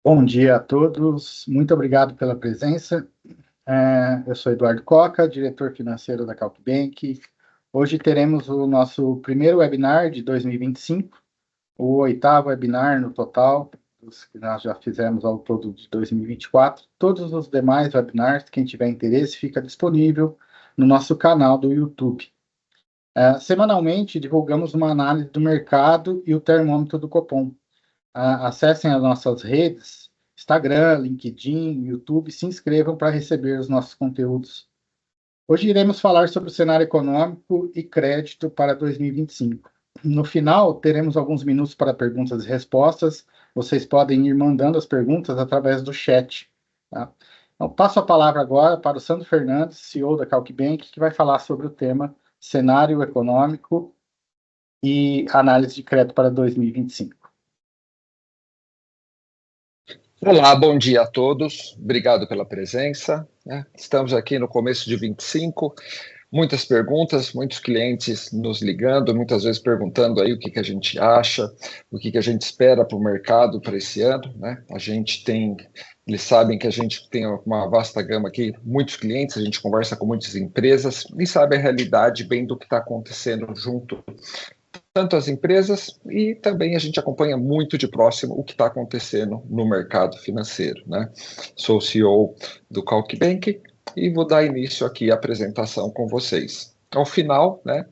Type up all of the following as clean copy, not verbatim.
Bom dia a todos, muito obrigado pela presença. Eu sou Eduardo Coca, diretor financeiro da KalkBank. Hoje teremos o nosso primeiro webinar de 2025, o oitavo webinar no total, dos que nós já fizemos ao todo de 2024. Todos os demais webinars, quem tiver interesse, fica disponível no nosso canal do YouTube. Semanalmente, divulgamos uma análise do mercado e o termômetro do Copom. Acessem as nossas redes, Instagram, LinkedIn, YouTube, se inscrevam para receber os nossos conteúdos. Hoje iremos falar sobre o cenário econômico e crédito para 2025. No final, teremos alguns minutos para perguntas e respostas. Vocês podem ir mandando as perguntas através do chat. Tá? Então, passo a palavra agora para o Sandro Fernandes, CEO da KalkBank, que vai falar sobre o tema cenário econômico e análise de crédito para 2025. Olá, bom dia a todos, obrigado pela presença. Estamos aqui no começo de 25, muitas perguntas, muitos clientes nos ligando, muitas vezes perguntando aí o que a gente acha, o que a gente espera para o mercado para esse ano, né? Eles sabem que a gente tem uma vasta gama aqui, muitos clientes, a gente conversa com muitas empresas e sabe a realidade bem do que está acontecendo junto tanto as empresas e também a gente acompanha muito de próximo o que está acontecendo no mercado financeiro, né? Sou o CEO do KalkBank e vou dar início aqui à apresentação com vocês. Ao final, né,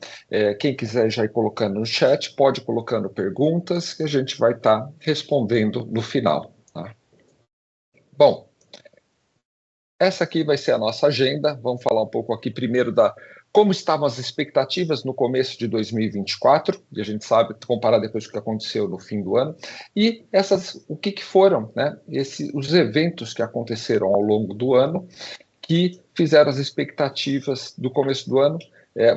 quem quiser já ir colocando no chat, pode ir colocando perguntas que a gente vai estar respondendo no final. Tá? Bom, essa aqui vai ser a nossa agenda. Vamos falar um pouco aqui primeiro como estavam as expectativas no começo de 2024, e a gente sabe comparar depois com o que aconteceu no fim do ano, e o que foram, né, os eventos que aconteceram ao longo do ano que fizeram as expectativas do começo do ano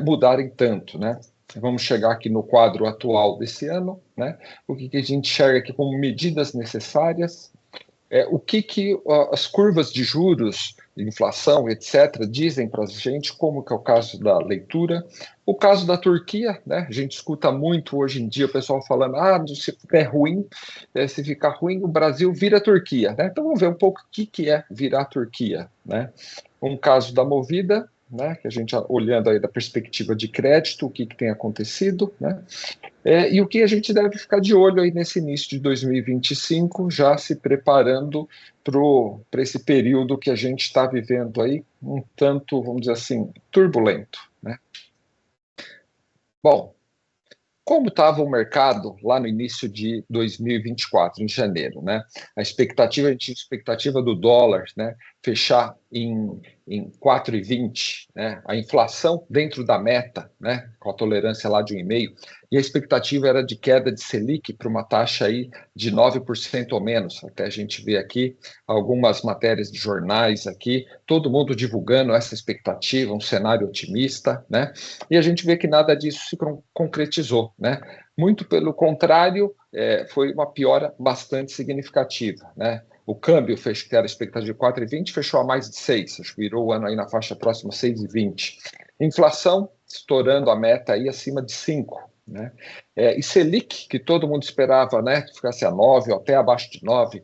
mudarem tanto, né? Vamos chegar aqui no quadro atual desse ano, né? O que a gente enxerga aqui como medidas necessárias, o que as curvas de juros, de inflação, etc., dizem para a gente, como que é o caso da leitura. O caso da Turquia, né? A gente escuta muito hoje em dia o pessoal falando, se ficar ruim, se ficar ruim, o Brasil vira a Turquia, né? Então vamos ver um pouco o que é virar a Turquia, né? Um caso da Movida, né? Que a gente olhando aí da perspectiva de crédito, o que tem acontecido, né? E o que a gente deve ficar de olho aí nesse início de 2025, já se preparando para esse período que a gente está vivendo aí, um tanto, vamos dizer assim, turbulento, né? Bom, como estava o mercado lá no início de 2024, em janeiro, né? A gente tinha expectativa do dólar, né, fechar em 4,20, né? A inflação dentro da meta, né, com a tolerância lá de 1,5%, e a expectativa era de queda de Selic para uma taxa aí de 9% ou menos. Até a gente vê aqui algumas matérias de jornais aqui, todo mundo divulgando essa expectativa, um cenário otimista, né? E a gente vê que nada disso se concretizou, né? Muito pelo contrário, foi uma piora bastante significativa, né? O câmbio, que era a expectativa de 4,20, fechou a mais de 6, acho que virou o ano aí na faixa próxima 6,20. Inflação estourando a meta aí acima de 5, né? E Selic, que todo mundo esperava, né, que ficasse a 9 ou até abaixo de 9,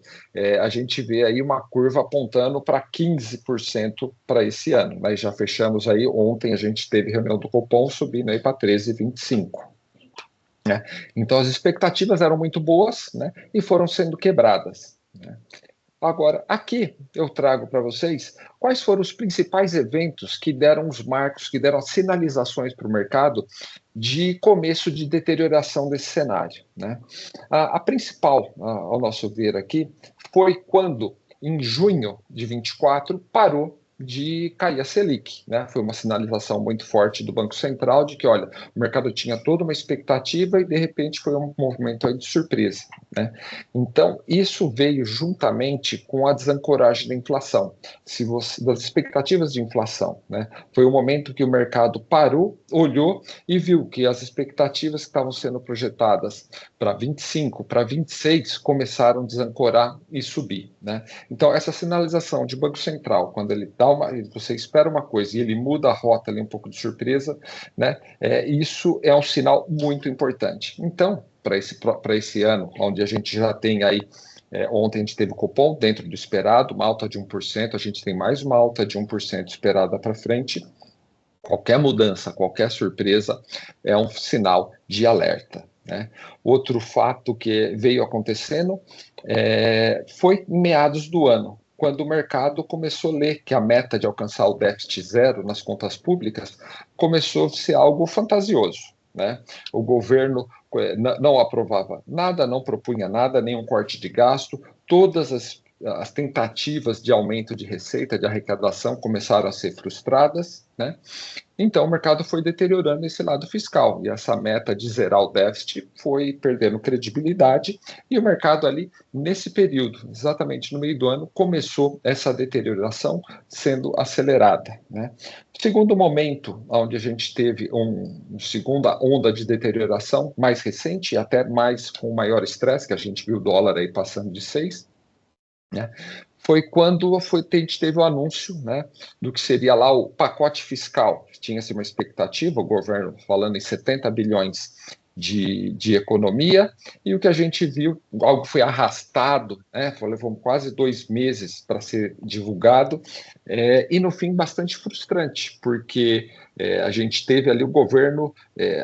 a gente vê aí uma curva apontando para 15% para esse ano. Mas já fechamos aí, ontem a gente teve reunião do Copom subindo aí para 13,25. Né? Então as expectativas eram muito boas, né, e foram sendo quebradas, né? Agora, aqui eu trago para vocês quais foram os principais eventos que deram os marcos, que deram as sinalizações para o mercado de começo de deterioração desse cenário, né? A principal, ao nosso ver aqui, foi quando, em junho de 24, parou de cair a Selic, né? Foi uma sinalização muito forte do Banco Central de que, olha, o mercado tinha toda uma expectativa e, de repente, foi um movimento aí de surpresa, né? Então, isso veio juntamente com a desancoragem da inflação, das expectativas de inflação, né? Foi o momento que o mercado parou, olhou e viu que as expectativas que estavam sendo projetadas para 25, para 26, começaram a desancorar e subir, né? Então, essa sinalização de Banco Central, quando ele dá você espera uma coisa e ele muda a rota ali um pouco de surpresa, né? Isso é um sinal muito importante. Então, para esse ano, onde a gente já tem aí Ontem a gente teve o Copom dentro do esperado, uma alta de 1%, a gente tem mais uma alta de 1% esperada para frente. Qualquer mudança, qualquer surpresa é um sinal de alerta, né? Outro fato que veio acontecendo foi em meados do ano, quando o mercado começou a ler que a meta de alcançar o déficit zero nas contas públicas começou a ser algo fantasioso, né? O governo não aprovava nada, não propunha nada, nenhum corte de gasto, todas as tentativas de aumento de receita, de arrecadação, começaram a ser frustradas, né? Então, o mercado foi deteriorando esse lado fiscal, e essa meta de zerar o déficit foi perdendo credibilidade, e o mercado ali, nesse período, exatamente no meio do ano, começou essa deterioração sendo acelerada, né? Segundo momento, onde a gente teve uma segunda onda de deterioração mais recente, até mais com maior estresse, que a gente viu o dólar aí passando de 6, né? Foi quando a gente teve o anúncio, né, do que seria lá o pacote fiscal. Tinha-se uma expectativa, o governo falando em 70 bilhões de economia, e o que a gente viu, algo foi arrastado, né, levou quase 2 meses para ser divulgado, e no fim bastante frustrante, porque a gente teve ali o governo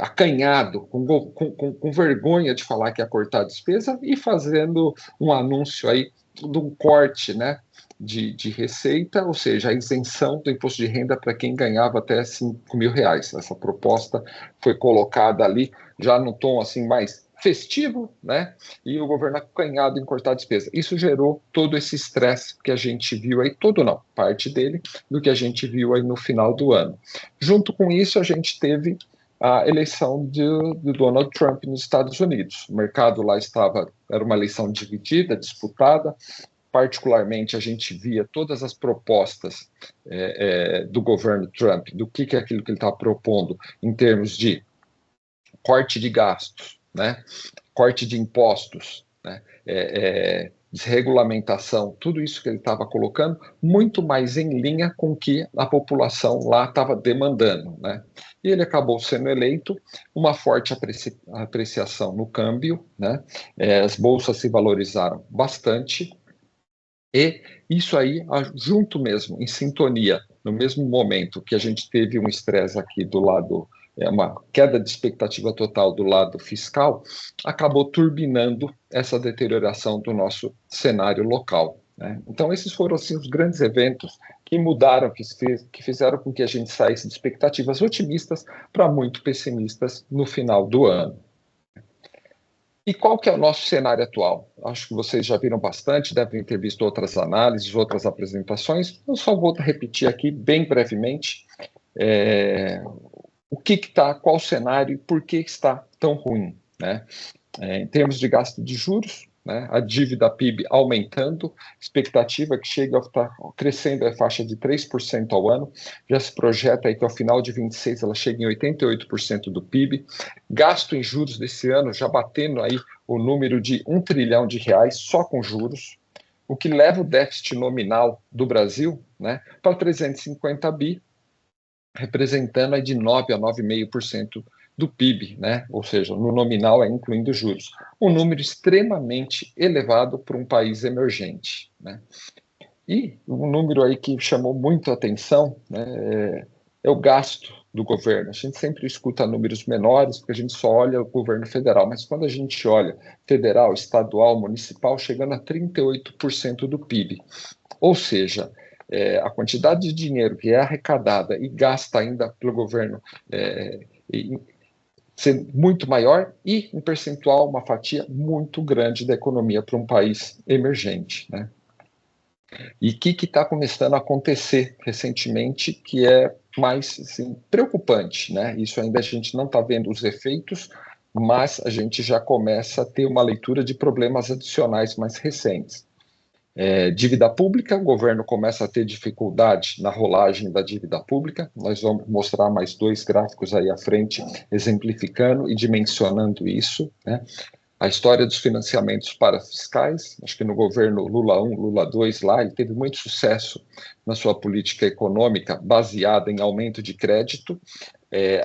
acanhado, com vergonha de falar que ia cortar a despesa e fazendo um anúncio aí de um corte, né, de receita, ou seja, a isenção do imposto de renda para quem ganhava até R$ 5.000. Essa proposta foi colocada ali já no tom assim mais festivo, né? E o governo acanhado em cortar a despesa. Isso gerou todo esse estresse que a gente viu aí, todo não, parte dele, do que a gente viu aí no final do ano. Junto com isso, a gente teve a eleição de Donald Trump nos Estados Unidos. O mercado lá era uma eleição dividida, disputada. Particularmente, a gente via todas as propostas do governo Trump, do que é aquilo que ele está propondo em termos de corte de gastos, né? Corte de impostos, né? Desregulamentação, tudo isso que ele estava colocando, muito mais em linha com o que a população lá estava demandando, né? E ele acabou sendo eleito, uma forte apreciação no câmbio, né? As bolsas se valorizaram bastante, e isso aí, junto mesmo, em sintonia, no mesmo momento que a gente teve um estresse aqui do lado, uma queda de expectativa total do lado fiscal, acabou turbinando essa deterioração do nosso cenário local, né? Então, esses foram assim, os grandes eventos que mudaram, que fizeram com que a gente saísse de expectativas otimistas para muito pessimistas no final do ano. E qual que é o nosso cenário atual? Acho que vocês já viram bastante, devem ter visto outras análises, outras apresentações. Eu só vou repetir aqui bem brevemente o que está, qual o cenário e por que está tão ruim, né? Em termos de gasto de juros, né, a dívida PIB aumentando, expectativa que chega a estar crescendo a faixa de 3% ao ano, já se projeta aí que ao final de 26 ela chegue em 88% do PIB, gasto em juros desse ano já batendo aí o número de R$ 1 trilhão só com juros, o que leva o déficit nominal do Brasil, né, para 350 bi, representando aí de 9 a 9,5% do PIB, né? Ou seja, no nominal incluindo juros. Um número extremamente elevado para um país emergente, né? E um número aí que chamou muito a atenção, né, é o gasto do governo. A gente sempre escuta números menores, porque a gente só olha o governo federal, mas quando a gente olha federal, estadual, municipal, chegando a 38% do PIB. Ou seja, a quantidade de dinheiro que é arrecadada e gasta ainda pelo governo ser muito maior e, em percentual, uma fatia muito grande da economia para um país emergente, né? E o que está começando a acontecer recentemente que é mais assim, preocupante, né? Isso ainda a gente não está vendo os efeitos, mas a gente já começa a ter uma leitura de problemas adicionais mais recentes. Dívida pública, o governo começa a ter dificuldade na rolagem da dívida pública. Nós vamos mostrar mais 2 gráficos aí à frente, exemplificando e dimensionando isso, né? A história dos financiamentos para fiscais, acho que no governo Lula 1, Lula 2 lá, ele teve muito sucesso na sua política econômica baseada em aumento de crédito.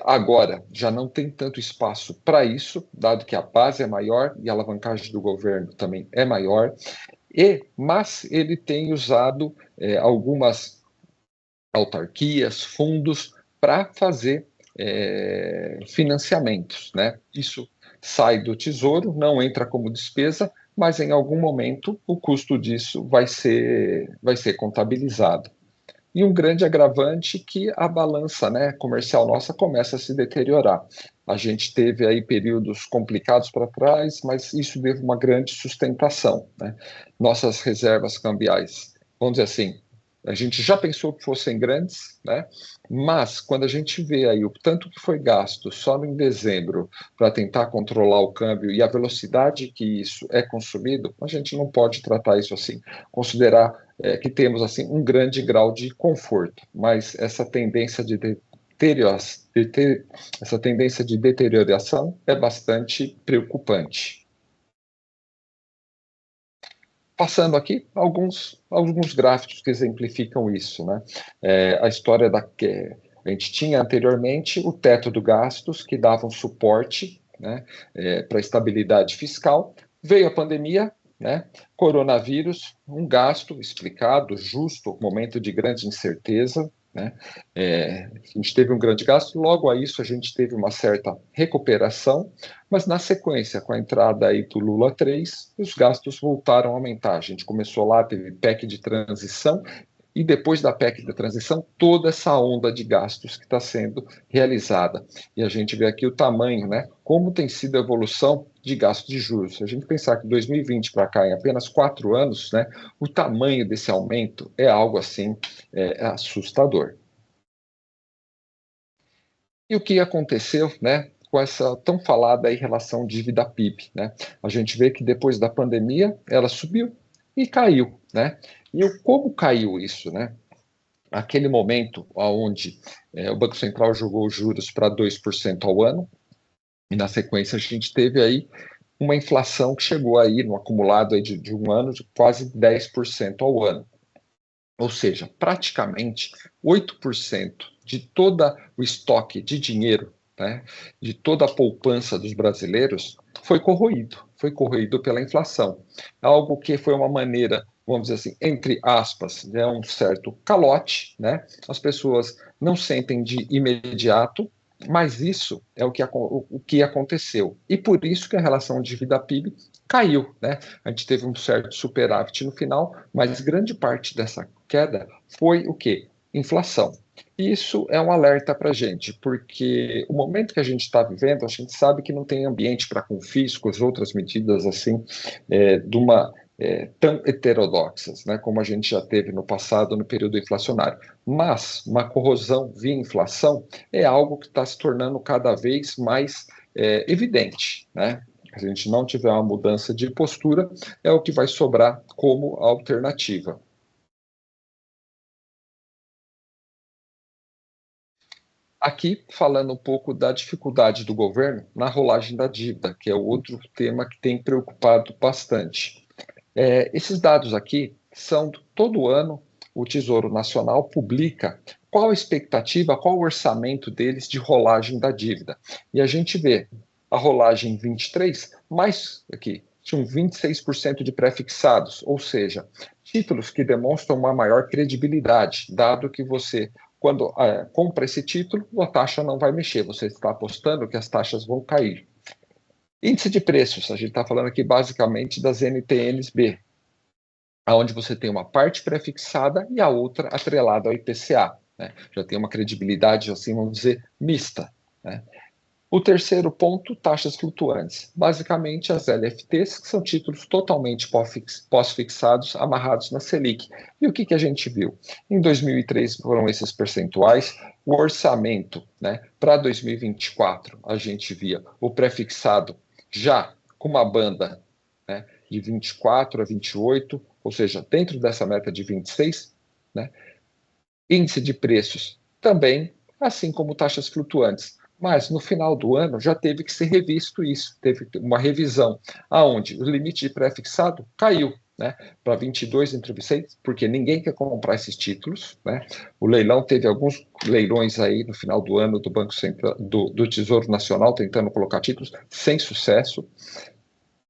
Agora, já não tem tanto espaço para isso, dado que a base é maior e a alavancagem do governo também é maior. Mas ele tem usado algumas autarquias, fundos, para fazer financiamentos, né? Isso sai do Tesouro, não entra como despesa, mas em algum momento o custo disso vai ser contabilizado. E um grande agravante que a balança, né, comercial nossa começa a se deteriorar. A gente teve aí períodos complicados para trás, mas isso deu uma grande sustentação, né? Nossas reservas cambiais, vamos dizer assim, a gente já pensou que fossem grandes, né? Mas quando a gente vê aí o tanto que foi gasto só em dezembro para tentar controlar o câmbio e a velocidade que isso é consumido, a gente não pode tratar isso assim, considerar que temos assim um grande grau de conforto, mas essa tendência de deterioração é bastante preocupante. Passando aqui alguns gráficos que exemplificam isso, né? A história que a gente tinha anteriormente o teto do gastos que dava um suporte, né, para a estabilidade fiscal. Veio a pandemia, né? Coronavírus, um gasto explicado, justo, momento de grande incerteza, né? A gente teve um grande gasto, logo a isso a gente teve uma certa recuperação, mas na sequência, com a entrada aí do Lula 3, os gastos voltaram a aumentar. A gente começou lá, teve PEC de transição, e depois da PEC da transição, toda essa onda de gastos que está sendo realizada. E a gente vê aqui o tamanho, né? Como tem sido a evolução de gastos de juros. Se a gente pensar que 2020 para cá, em apenas 4 anos, né, o tamanho desse aumento é algo assim assustador. E o que aconteceu, né, com essa tão falada aí relação dívida-PIB, né? A gente vê que depois da pandemia ela subiu e caiu, né? E como caiu isso, né? Aquele momento onde o Banco Central jogou os juros para 2% ao ano, e na sequência a gente teve aí uma inflação que chegou aí no acumulado aí de um ano de quase 10% ao ano. Ou seja, praticamente 8% de todo o estoque de dinheiro, né, de toda a poupança dos brasileiros, foi corroído pela inflação. Algo que foi uma maneira, vamos dizer assim, entre aspas, um certo calote, né? As pessoas não sentem de imediato, mas isso é o que aconteceu. E por isso que a relação dívida-PIB caiu, né? A gente teve um certo superávit no final, mas grande parte dessa queda foi o quê? Inflação. Isso é um alerta para a gente, porque o momento que a gente está vivendo, a gente sabe que não tem ambiente para confiscos, outras medidas assim, tão heterodoxas, né, como a gente já teve no passado, no período inflacionário. Mas uma corrosão via inflação é algo que está se tornando cada vez mais evidente, né? Se a gente não tiver uma mudança de postura, é o que vai sobrar como alternativa. Aqui, falando um pouco da dificuldade do governo na rolagem da dívida, que é outro tema que tem preocupado bastante. Esses dados aqui são todo ano, o Tesouro Nacional publica qual a expectativa, qual o orçamento deles de rolagem da dívida. E a gente vê a rolagem 23, mais aqui, tinham 26% de pré-fixados, ou seja, títulos que demonstram uma maior credibilidade, dado que você, quando compra esse título, a taxa não vai mexer, você está apostando que as taxas vão cair. Índice de preços, a gente está falando aqui basicamente das NTNs-B, onde você tem uma parte pré-fixada e a outra atrelada ao IPCA. Né? Já tem uma credibilidade, assim, vamos dizer, mista. Né? O terceiro ponto, taxas flutuantes. Basicamente, as LFTs, que são títulos totalmente pós-fixados, amarrados na Selic. E o que a gente viu? Em 2003 foram esses percentuais. O orçamento, né, para 2024, a gente via o pré-fixado já com uma banda, né, de 24 a 28, ou seja, dentro dessa meta de 26, né? Índice de preços também, assim como taxas flutuantes. Mas no final do ano já teve que ser revisto isso, teve uma revisão, aonde o limite de pré-fixado caiu, né, para 22 entre 26, porque ninguém quer comprar esses títulos, né? O leilão teve alguns leilões aí no final do ano do Banco Central, do Tesouro Nacional tentando colocar títulos sem sucesso.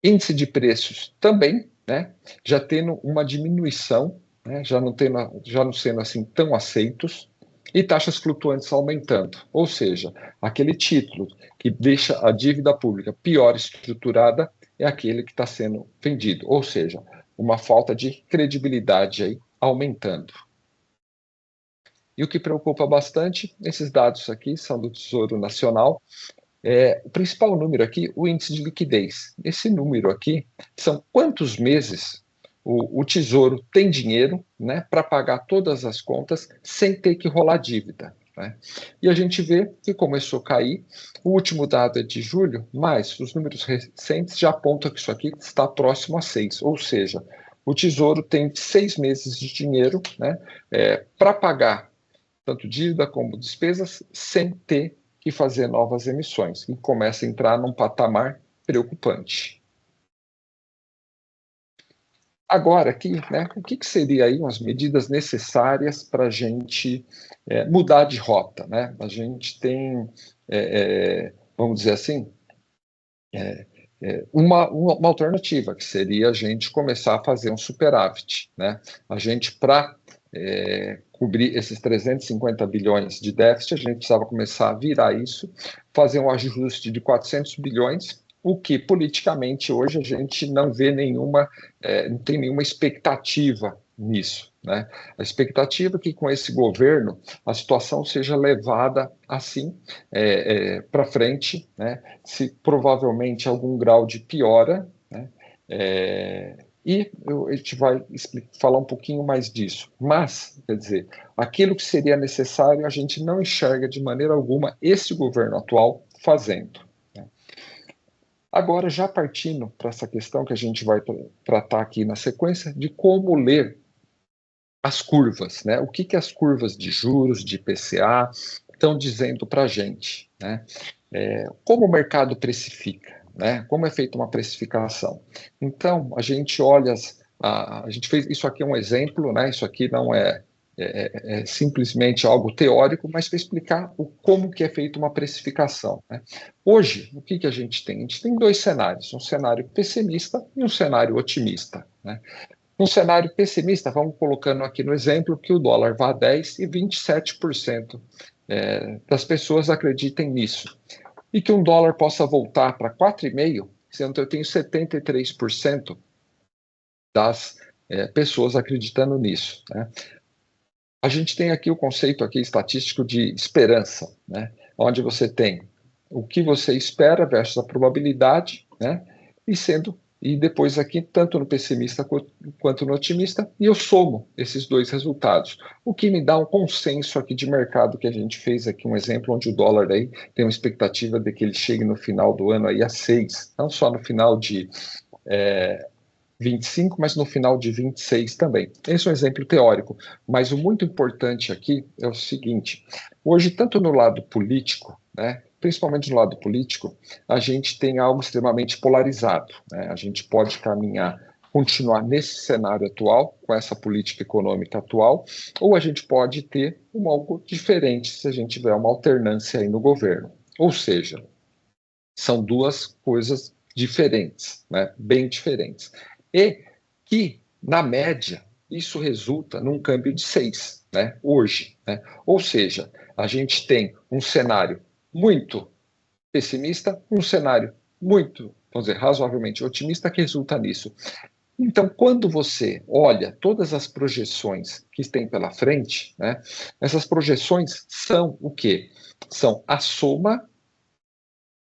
Índice de preços também, né, já tendo uma diminuição, né, já não sendo assim tão aceitos, e taxas flutuantes aumentando. Ou seja, aquele título que deixa a dívida pública pior estruturada é aquele que está sendo vendido. Ou seja, uma falta de credibilidade aí aumentando. E o que preocupa bastante, esses dados aqui são do Tesouro Nacional. O principal número aqui, o índice de liquidez. Esse número aqui são quantos meses o Tesouro tem dinheiro, né, para pagar todas as contas sem ter que rolar dívida. Né? E a gente vê que começou a cair. O último dado é de julho, mas os números recentes já apontam que isso aqui está próximo a 6, ou seja, o Tesouro tem 6 meses de dinheiro, né, para pagar tanto dívida como despesas sem ter que fazer novas emissões, e começa a entrar num patamar preocupante. Agora, aqui, né, o que seria aí as medidas necessárias para a gente mudar de rota? Né? A gente tem, vamos dizer assim, uma alternativa, que seria a gente começar a fazer um superávit. Né? A gente, para cobrir esses 350 bilhões de déficit, a gente precisava começar a virar isso, fazer um ajuste de 400 bilhões, o que politicamente hoje a gente não vê não tem nenhuma expectativa nisso. Né? A expectativa é que com esse governo a situação seja levada assim para frente, né? Se provavelmente algum grau de piora, né? E a gente vai falar um pouquinho mais disso. Mas, quer dizer, aquilo que seria necessário, a gente não enxerga de maneira alguma esse governo atual fazendo. Né? Agora, já partindo para essa questão que a gente vai tratar aqui na sequência, de como ler as curvas, né? O que as curvas de juros, de IPCA, estão dizendo para a gente, né? Como o mercado precifica? Né? Como é feita uma precificação? Então, a gente olha, a gente fez, isso aqui é um exemplo, né? Isso aqui não é simplesmente algo teórico, mas para explicar como que é feita uma precificação. Né? Hoje, o que a gente tem? A gente tem 2 cenários, um cenário pessimista e um cenário otimista. Né? Um cenário pessimista, vamos colocando aqui no exemplo que o dólar vá a 10 e 27% das pessoas acreditem nisso. E que um dólar possa voltar para 4,5, sendo que eu tenho 73% das pessoas acreditando nisso. Né? A gente tem aqui o conceito aqui estatístico de esperança, né? Onde você tem o que você espera versus a probabilidade, né? E depois aqui, tanto no pessimista quanto no otimista, e eu somo esses 2 resultados, o que me dá um consenso aqui de mercado, que a gente fez aqui um exemplo onde o dólar aí tem uma expectativa de que ele chegue no final do ano aí a 6, não só no final de 25, mas no final de 26 também. Esse é um exemplo teórico, mas o muito importante aqui é o seguinte, hoje, tanto no lado político, né, principalmente no lado político, a gente tem algo extremamente polarizado. Né? A gente pode continuar nesse cenário atual, com essa política econômica atual, ou a gente pode ter algo diferente se a gente tiver uma alternância aí no governo. Ou seja, são 2 coisas diferentes, né? Bem diferentes. E que, na média, isso resulta num câmbio de 6, né? Hoje. Né? Ou seja, a gente tem um cenário muito pessimista, um cenário muito, vamos dizer, razoavelmente otimista, que resulta nisso. Então, quando você olha todas as projeções que tem pela frente, né, essas projeções são o quê? São a soma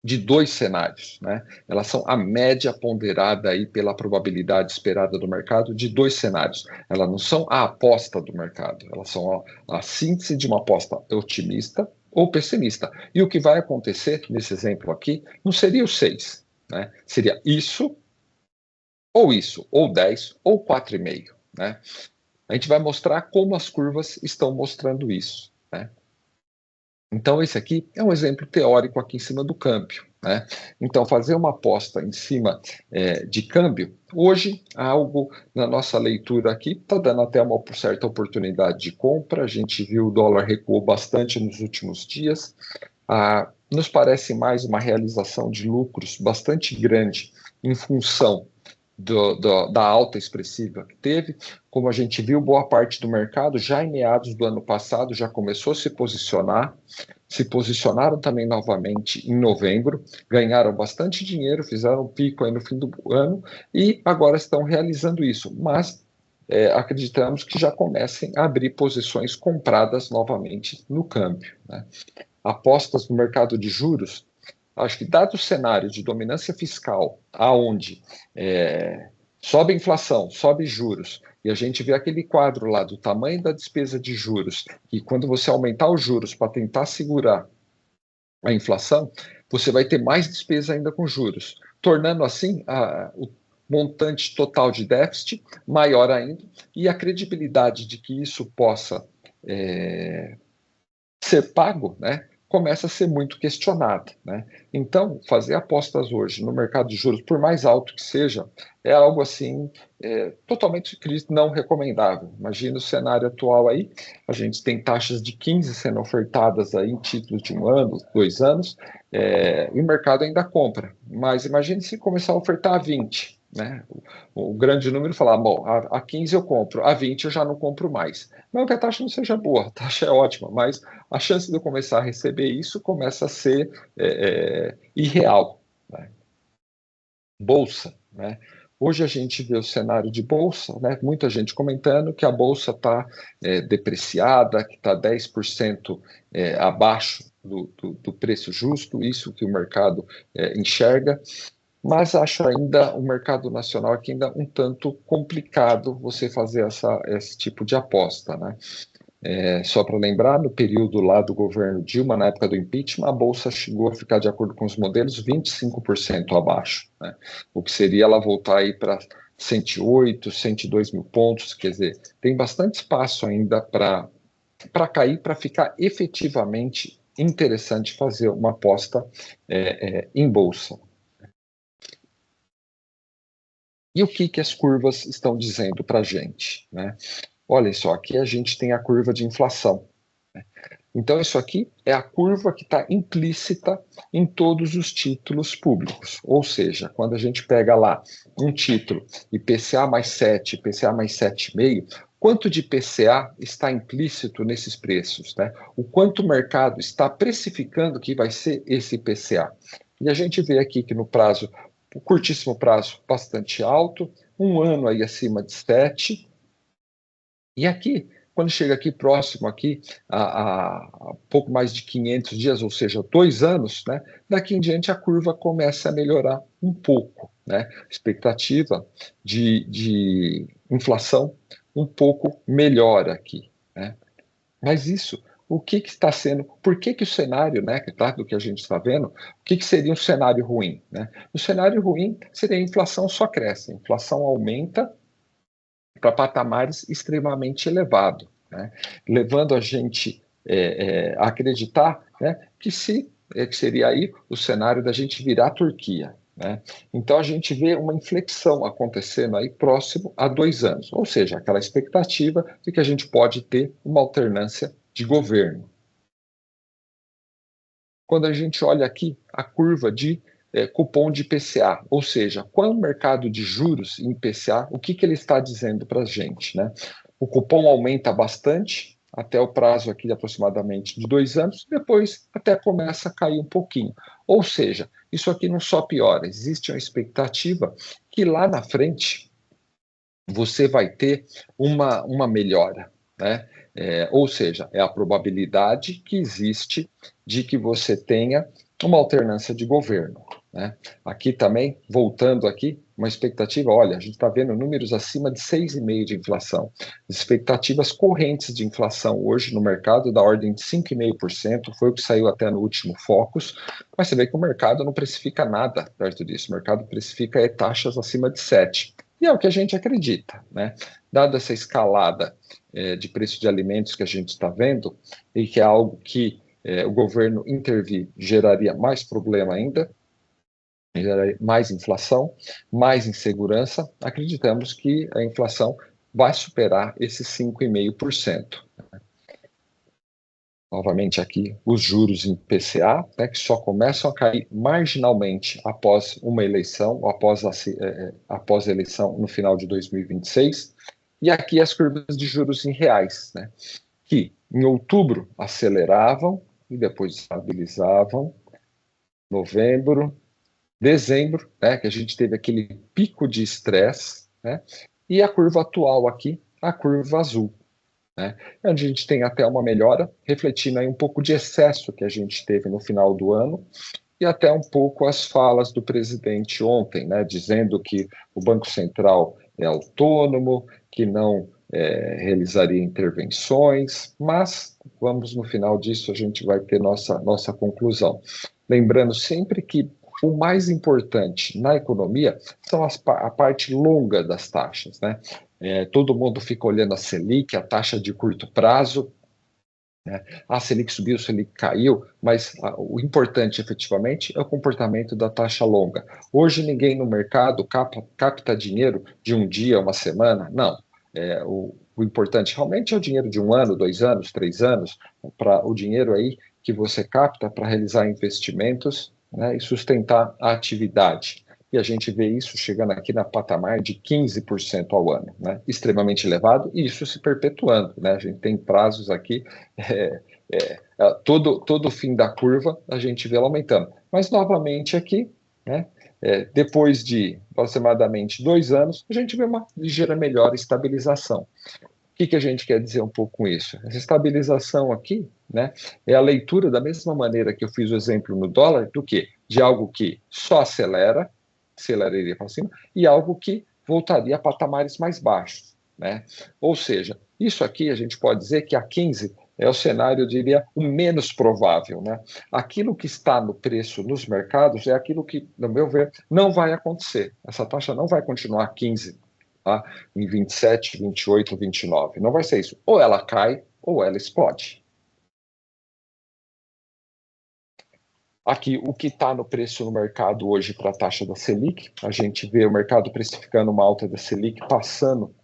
de 2 cenários. Né? Elas são a média ponderada aí pela probabilidade esperada do mercado de 2 cenários. Elas não são a aposta do mercado, elas são a síntese de uma aposta otimista ou pessimista. E o que vai acontecer nesse exemplo aqui não seria o 6, né? Seria isso, ou 10, ou 4,5. Né? A gente vai mostrar como as curvas estão mostrando isso. Né? Então, esse aqui é um exemplo teórico aqui em cima do câmbio. Né? Então, fazer uma aposta em cima de câmbio, hoje, algo na nossa leitura aqui, está dando até uma certa oportunidade de compra. A gente viu o dólar recuou bastante nos últimos dias. Nos parece mais uma realização de lucros bastante grande em função da alta expressiva que teve. Como a gente viu, boa parte do mercado, já em meados do ano passado, já começou a se posicionar, se posicionaram também novamente em novembro, ganharam bastante dinheiro, fizeram um pico aí no fim do ano e agora estão realizando isso, mas acreditamos que já comecem a abrir posições compradas novamente no câmbio, né? Apostas no mercado de juros, acho que dado o cenário de dominância fiscal, aonde sobe a inflação, sobe juros, e a gente vê aquele quadro lá do tamanho da despesa de juros, e quando você aumentar os juros para tentar segurar a inflação, você vai ter mais despesa ainda com juros, tornando assim o montante total de déficit maior ainda, e a credibilidade de que isso possa ser pago, né, começa a ser muito questionada, né? Então, fazer apostas hoje no mercado de juros, por mais alto que seja, é algo assim totalmente não recomendável. Imagina o cenário atual aí, a gente tem taxas de 15 sendo ofertadas aí em títulos de 1 ano, 2 anos, e o mercado ainda compra. Mas imagine se começar a ofertar a 20, né? O grande número falar, bom, a 15 eu compro, a 20 eu já não compro mais. Não que a taxa não seja boa, a taxa é ótima, mas a chance de eu começar a receber isso começa a ser irreal, né? Bolsa, né? Hoje a gente vê o cenário de bolsa, né? Muita gente comentando que a bolsa está depreciada, que está 10% abaixo do preço justo, isso que o mercado enxerga. Mas acho ainda o mercado nacional aqui ainda um tanto complicado você fazer esse tipo de aposta, né? Só para lembrar, no período lá do governo Dilma, na época do impeachment, a Bolsa chegou a ficar, de acordo com os modelos, 25% abaixo, né? O que seria ela voltar aí para 108, 102 mil pontos, quer dizer, tem bastante espaço ainda para cair, para ficar efetivamente interessante fazer uma aposta em Bolsa. E o que as curvas estão dizendo para a gente, né? Olhem só, aqui a gente tem a curva de inflação, né? Então, isso aqui é a curva que está implícita em todos os títulos públicos. Ou seja, quando a gente pega lá um título IPCA mais 7, IPCA mais 7,5, quanto de IPCA está implícito nesses preços, né? O quanto o mercado está precificando que vai ser esse IPCA. E a gente vê aqui que no prazo, o curtíssimo prazo, bastante alto, 1 ano aí acima de 7, e aqui, quando chega aqui próximo aqui a pouco mais de 500 dias, ou seja, 2 anos, né, daqui em diante a curva começa a melhorar um pouco, né? Expectativa de inflação um pouco melhor aqui, né? Mas isso, o que está sendo, por que o cenário, né, do que a gente está vendo, o que seria um cenário ruim, né? O cenário ruim seria a inflação só cresce, a inflação aumenta para patamares extremamente elevados, né? Levando a gente a acreditar, né, que seria aí o cenário da gente virar a Turquia, né? Então a gente vê uma inflexão acontecendo aí próximo a 2 anos, ou seja, aquela expectativa de que a gente pode ter uma alternância de governo. Quando a gente olha aqui a curva de cupom de IPCA, ou seja, qual é o mercado de juros em IPCA, o que ele está dizendo para a gente, né? O cupom aumenta bastante, até o prazo aqui de aproximadamente de 2 anos, depois até começa a cair um pouquinho. Ou seja, isso aqui não só piora, existe uma expectativa que lá na frente você vai ter uma melhora, né? Ou seja, é a probabilidade que existe de que você tenha uma alternância de governo, né? Aqui também, voltando aqui, uma expectativa, olha, a gente está vendo números acima de 6,5% de inflação. Expectativas correntes de inflação hoje no mercado da ordem de 5,5%, foi o que saiu até no último Focus, mas você vê que o mercado não precifica nada perto disso, o mercado precifica taxas acima de 7%. E é o que a gente acredita, né? Dada essa escalada de preço de alimentos que a gente está vendo, e que é algo que o governo intervir geraria mais problema ainda, geraria mais inflação, mais insegurança, acreditamos que a inflação vai superar esses 5,5%. novamente aqui, os juros em PCA, né, que só começam a cair marginalmente após uma eleição, após a eleição no final de 2026, e aqui as curvas de juros em reais, né, que em outubro aceleravam e depois estabilizavam, novembro, dezembro, né, que a gente teve aquele pico de estresse, né, e a curva atual aqui, a curva azul, né, onde a gente tem até uma melhora, refletindo aí um pouco de excesso que a gente teve no final do ano, e até um pouco as falas do presidente ontem, né, dizendo que o Banco Central é autônomo, que não realizaria intervenções, mas vamos no final disso, a gente vai ter nossa conclusão. Lembrando sempre que o mais importante na economia são a parte longa das taxas, né? Todo mundo fica olhando a Selic, a taxa de curto prazo, né? A Selic subiu, a Selic caiu, mas o importante efetivamente é o comportamento da taxa longa. Hoje ninguém no mercado capta dinheiro de um dia, uma semana, não. O importante realmente é o dinheiro de 1 ano, 2 anos, 3 anos, para o dinheiro aí que você capta para realizar investimentos, né, e sustentar a atividade. E a gente vê isso chegando aqui na patamar de 15% ao ano, né, extremamente elevado, e isso se perpetuando, né, a gente tem prazos aqui, todo o fim da curva a gente vê ela aumentando. Mas novamente aqui, né, depois de aproximadamente 2 anos, a gente vê uma ligeira melhora, estabilização. O que a gente quer dizer um pouco com isso? Essa estabilização aqui, né, é a leitura da mesma maneira que eu fiz o exemplo no dólar, do que? De algo que só aceleraria para cima, e algo que voltaria a patamares mais baixos, né? Ou seja, isso aqui a gente pode dizer que a 15 é o cenário, eu diria, o menos provável, né? Aquilo que está no preço nos mercados é aquilo que, no meu ver, não vai acontecer. Essa taxa não vai continuar 15, tá? Em 27, 28, 29. Não vai ser isso. Ou ela cai, ou ela explode. Aqui, o que está no preço no mercado hoje para a taxa da Selic, a gente vê o mercado precificando uma alta da Selic passando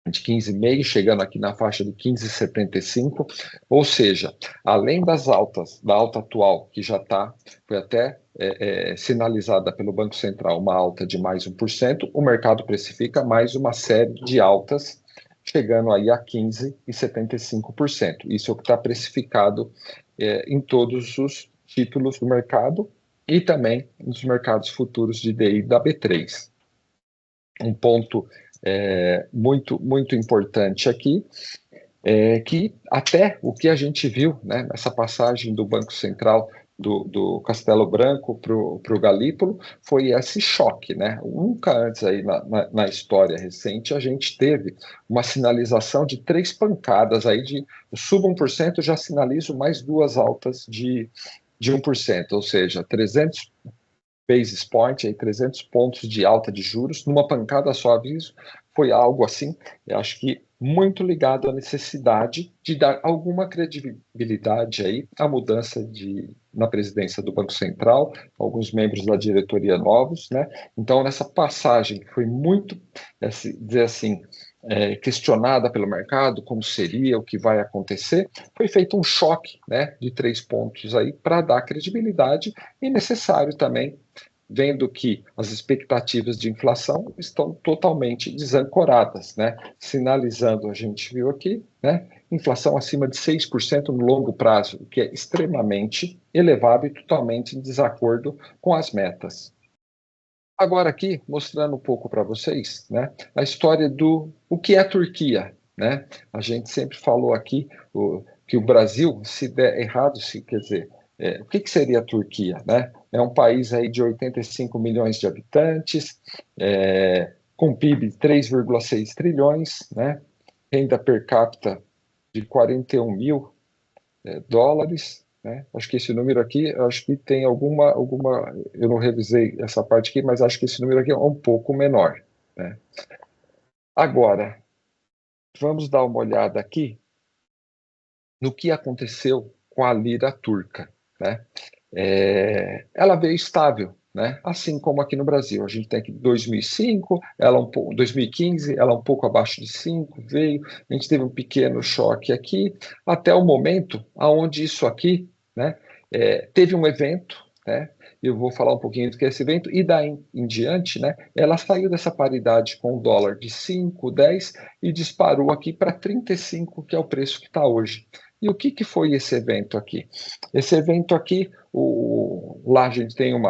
de 15,5, chegando aqui na faixa de 15,75, ou seja, além das altas, da alta atual, que já foi até sinalizada pelo Banco Central, uma alta de mais 1%, o mercado precifica mais uma série de altas, chegando aí a 15,75%. Isso é o que está precificado em todos os títulos do mercado e também nos mercados futuros de DI da B3. Um ponto muito importante aqui é que até o que a gente viu, né, nessa passagem do Banco Central do Castelo Branco para o Galípolo foi esse choque, né? Nunca antes aí na história recente a gente teve uma sinalização de 3 pancadas aí de sub 1%, já sinalizo mais 2 altas de 1%, ou seja, 300 basis point, aí 300 pontos de alta de juros, numa pancada só, aviso, foi algo assim, eu acho que muito ligado à necessidade de dar alguma credibilidade aí à mudança na presidência do Banco Central, alguns membros da diretoria novos, né? Então, nessa passagem que foi muito, dizer assim, questionada pelo mercado, como seria, o que vai acontecer, foi feito um choque, né, de 3 pontos aí para dar credibilidade e necessário também, vendo que as expectativas de inflação estão totalmente desancoradas, né, sinalizando, a gente viu aqui, né, inflação acima de 6% no longo prazo, o que é extremamente elevado e totalmente em desacordo com as metas. Agora aqui, mostrando um pouco para vocês, né, a história do o que é a Turquia, né? A gente sempre falou aqui que o Brasil, se der errado, quer dizer, o que seria a Turquia, né? É um país aí de 85 milhões de habitantes, com PIB de 3,6 trilhões, né? Renda per capita de 41 mil dólares, né? Acho que esse número aqui, acho que tem alguma, eu não revisei essa parte aqui, mas acho que esse número aqui é um pouco menor, né? Agora, vamos dar uma olhada aqui no que aconteceu com a lira turca, né? Ela veio estável, né? Assim como aqui no Brasil. A gente tem aqui 2005, 2015, ela um pouco abaixo de 5, veio, a gente teve um pequeno choque aqui, até o momento onde isso aqui, né, teve um evento, né? Eu vou falar um pouquinho do que é esse evento, e daí em diante, né, ela saiu dessa paridade com o dólar de 5, 10 e disparou aqui para 35, que é o preço que está hoje. E o que foi esse evento aqui? Esse evento aqui, lá a gente tem um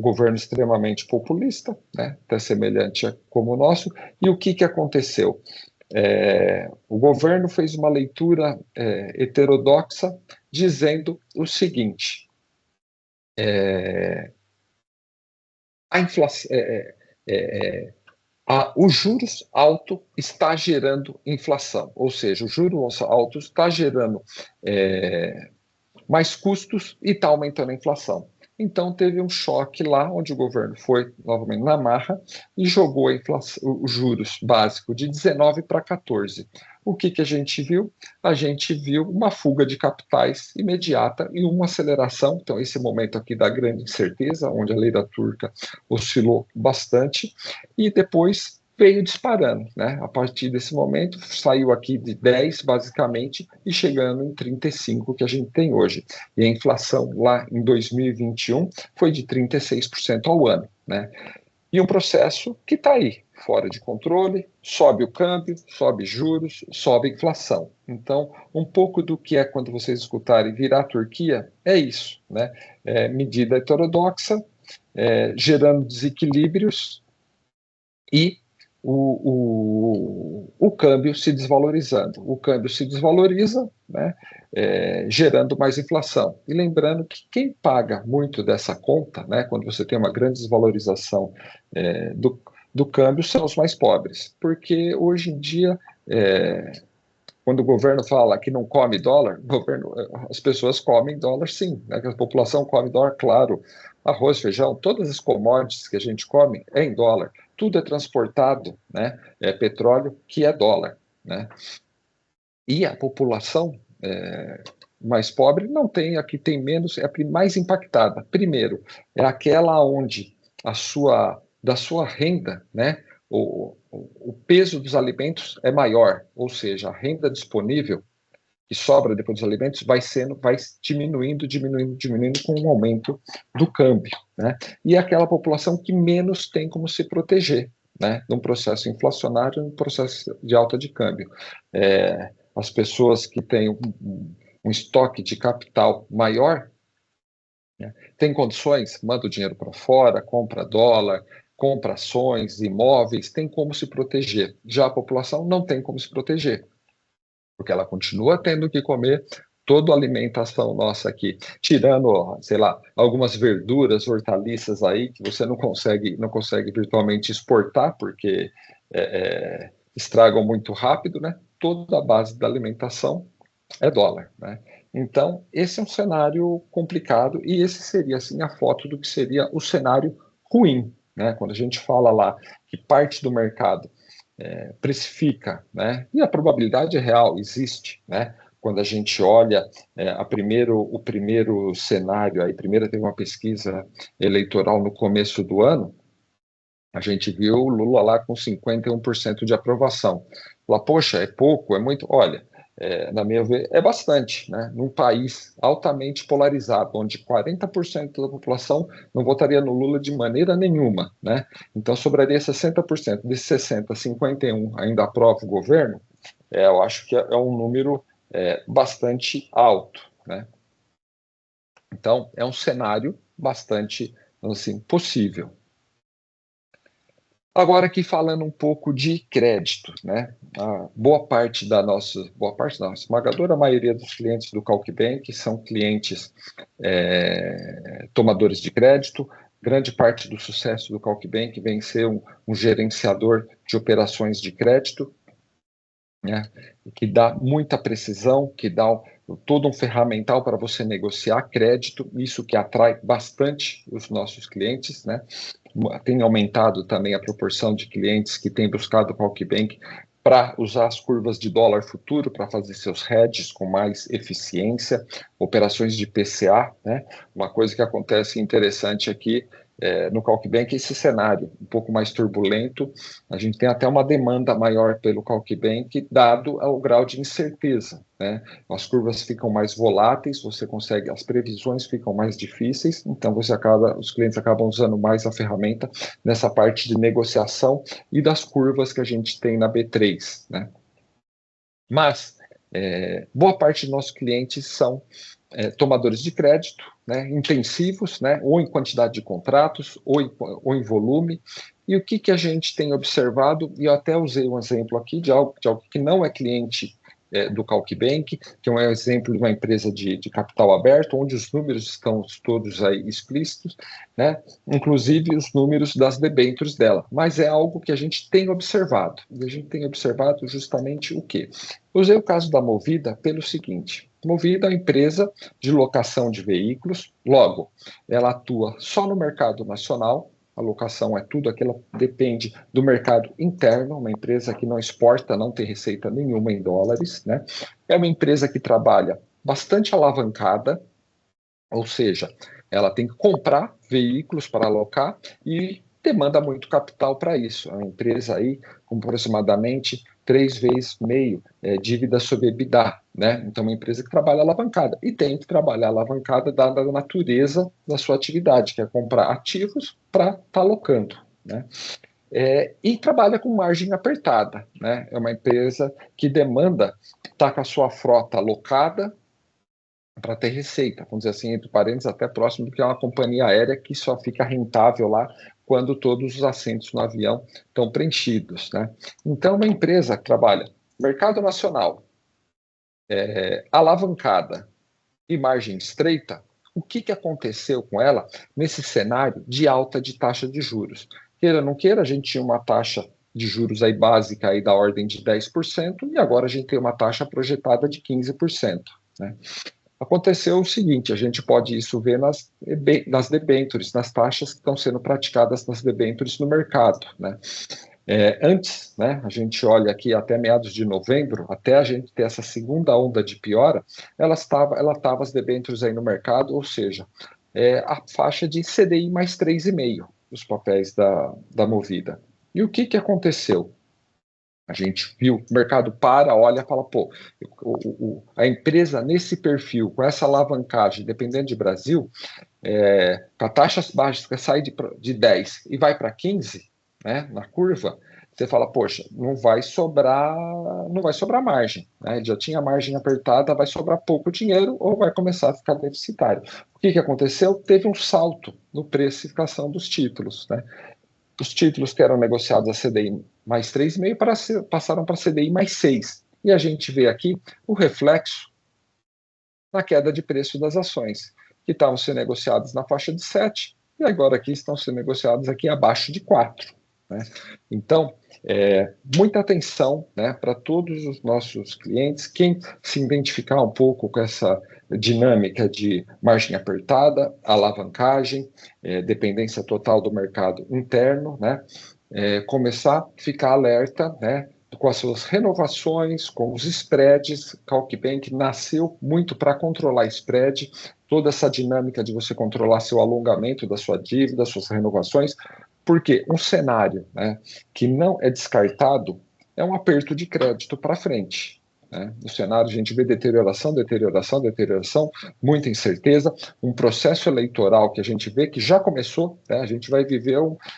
governo extremamente populista, né, até semelhante como o nosso, e o que aconteceu? O governo fez uma leitura heterodoxa dizendo o seguinte: a inflação, o juros alto está gerando inflação, ou seja, o juros alto está gerando mais custos e está aumentando a inflação. Então teve um choque lá, onde o governo foi novamente na marra e jogou a inflação, os juros básico de 19 para 14. O que a gente viu? A gente viu uma fuga de capitais imediata e uma aceleração. Então, esse momento aqui da grande incerteza, onde a lira turca oscilou bastante, e depois veio disparando, né? A partir desse momento, saiu aqui de 10, basicamente, e chegando em 35, que a gente tem hoje. E a inflação lá em 2021 foi de 36% ao ano, né? E um processo que está aí, fora de controle, sobe o câmbio, sobe juros, sobe a inflação. Então, um pouco do que é quando vocês escutarem virar a Turquia, é isso, né? Medida heterodoxa, gerando desequilíbrios e o câmbio se desvalorizando. O câmbio se desvaloriza, né, gerando mais inflação. E lembrando que quem paga muito dessa conta, né, quando você tem uma grande desvalorização do câmbio, são os mais pobres. Porque hoje em dia, quando o governo fala que não come dólar, as pessoas comem dólar sim, né, a população come dólar, claro. Arroz, feijão, todas as commodities que a gente come é em dólar. Tudo é transportado, né? Petróleo, que é dólar, né? E a população mais pobre não tem, a que tem menos, é a mais impactada. Primeiro, é aquela onde da sua renda, né? O peso dos alimentos é maior, ou seja, a renda disponível que sobra depois dos alimentos vai diminuindo com o aumento do câmbio, né? E aquela população que menos tem como se proteger, né? Num processo inflacionário, num processo de alta de câmbio. As pessoas que têm um estoque de capital maior, né, têm condições, manda o dinheiro para fora, compra dólar, compra ações, imóveis, tem como se proteger. Já a população não tem como se proteger, porque ela continua tendo que comer toda a alimentação nossa aqui, tirando, sei lá, algumas verduras, hortaliças aí que você não consegue virtualmente exportar, porque estragam muito rápido, né? Toda a base da alimentação é dólar, né? Então, esse é um cenário complicado e esse seria, assim, a foto do que seria o cenário ruim, né? Quando a gente fala lá que parte do mercado precifica, né? E a probabilidade é real, existe, né? Quando a gente olha o primeiro cenário, aí primeiro teve uma pesquisa eleitoral no começo do ano, a gente viu o Lula lá com 51% de aprovação. Fala, poxa, é pouco, é muito? Olha, na minha ver, é bastante, né? Num país altamente polarizado, onde 40% da população não votaria no Lula de maneira nenhuma, né? Então sobraria 60%. Desses 60, 51 ainda aprova o governo, eu acho que é um número bastante alto, né? Então, é um cenário bastante, assim, possível. Agora aqui falando um pouco de crédito, né? A boa parte não, a esmagadora maioria dos clientes do KalkBank são clientes tomadores de crédito. Grande parte do sucesso do KalkBank vem ser um gerenciador de operações de crédito, né? Que dá muita precisão, que dá todo um ferramental para você negociar crédito, isso que atrai bastante os nossos clientes, né? Tem aumentado também a proporção de clientes que têm buscado o KalkBank para usar as curvas de dólar futuro para fazer seus hedges com mais eficiência, operações de PCA, né? Uma coisa que acontece interessante aqui no CalcBank esse cenário um pouco mais turbulento. A gente tem até uma demanda maior pelo CalcBank, dado o grau de incerteza, né? As curvas ficam mais voláteis, as previsões ficam mais difíceis, então os clientes acabam usando mais a ferramenta nessa parte de negociação e das curvas que a gente tem na B3, né? Mas boa parte dos nossos clientes são tomadores de crédito, né, intensivos, né, ou em quantidade de contratos, ou em volume. E o que a gente tem observado, e eu até usei um exemplo aqui de algo que não é cliente do CalcBank, que é um exemplo de uma empresa de capital aberto, onde os números estão todos aí explícitos, né, inclusive os números das debêntures dela. Mas é algo que a gente tem observado. E a gente tem observado justamente o quê? Usei o caso da Movida pelo seguinte: Movida é uma empresa de locação de veículos, logo, ela atua só no mercado nacional. A locação é tudo aquilo, depende do mercado interno, uma empresa que não exporta, não tem receita nenhuma em dólares, né? É uma empresa que trabalha bastante alavancada, ou seja, ela tem que comprar veículos para alocar e demanda muito capital para isso. É uma empresa aí com aproximadamente 3,5 vezes dívida sobre EBITDA, né? Então, uma empresa que trabalha alavancada e tem que trabalhar alavancada dada a natureza da sua atividade, que é comprar ativos para estar alocando, né? E trabalha com margem apertada, né? É uma empresa que demanda estar com a sua frota alocada para ter receita, vamos dizer assim, entre parênteses, até próximo do que é uma companhia aérea que só fica rentável lá quando todos os assentos no avião estão preenchidos, né? Então, uma empresa que trabalha mercado nacional, alavancada e margem estreita, o que aconteceu com ela nesse cenário de alta de taxa de juros? Queira ou não queira, a gente tinha uma taxa de juros aí básica aí da ordem de 10% e agora a gente tem uma taxa projetada de 15%, né? Aconteceu o seguinte: a gente pode isso ver nas debêntures, nas taxas que estão sendo praticadas nas debêntures no mercado, né? Antes, né, a gente olha aqui até meados de novembro, até a gente ter essa segunda onda de piora, ela estava as debêntures aí no mercado, ou seja, a faixa de CDI mais 3,5, os papéis da Movida. E o que aconteceu? A gente viu, o mercado olha e fala, pô, a empresa nesse perfil, com essa alavancagem, dependendo de Brasil, para taxas baixas, sai de 10 e vai para 15, né, na curva, você fala, poxa, não vai sobrar margem, né? Já tinha margem apertada, vai sobrar pouco dinheiro ou vai começar a ficar deficitário. O que aconteceu? Teve um salto no precificação dos títulos, né? Os títulos que eram negociados a CDI mais 3,5 passaram para CDI mais 6. E a gente vê aqui o reflexo na queda de preço das ações, que estavam sendo negociadas na faixa de 7 e agora aqui estão sendo negociadas aqui abaixo de 4. Né? Então, muita atenção, né, para todos os nossos clientes. Quem se identificar um pouco com essa dinâmica de margem apertada, alavancagem, dependência total do mercado interno, né, começar a ficar alerta, né, com as suas renovações, com os spreads. CalcBank nasceu muito para controlar spread, toda essa dinâmica de você controlar seu alongamento da sua dívida, suas renovações, porque um cenário, né, que não é descartado é um aperto de crédito para frente. Né? No cenário a gente vê deterioração, muita incerteza, um processo eleitoral que a gente vê que já começou, né? A gente vai viver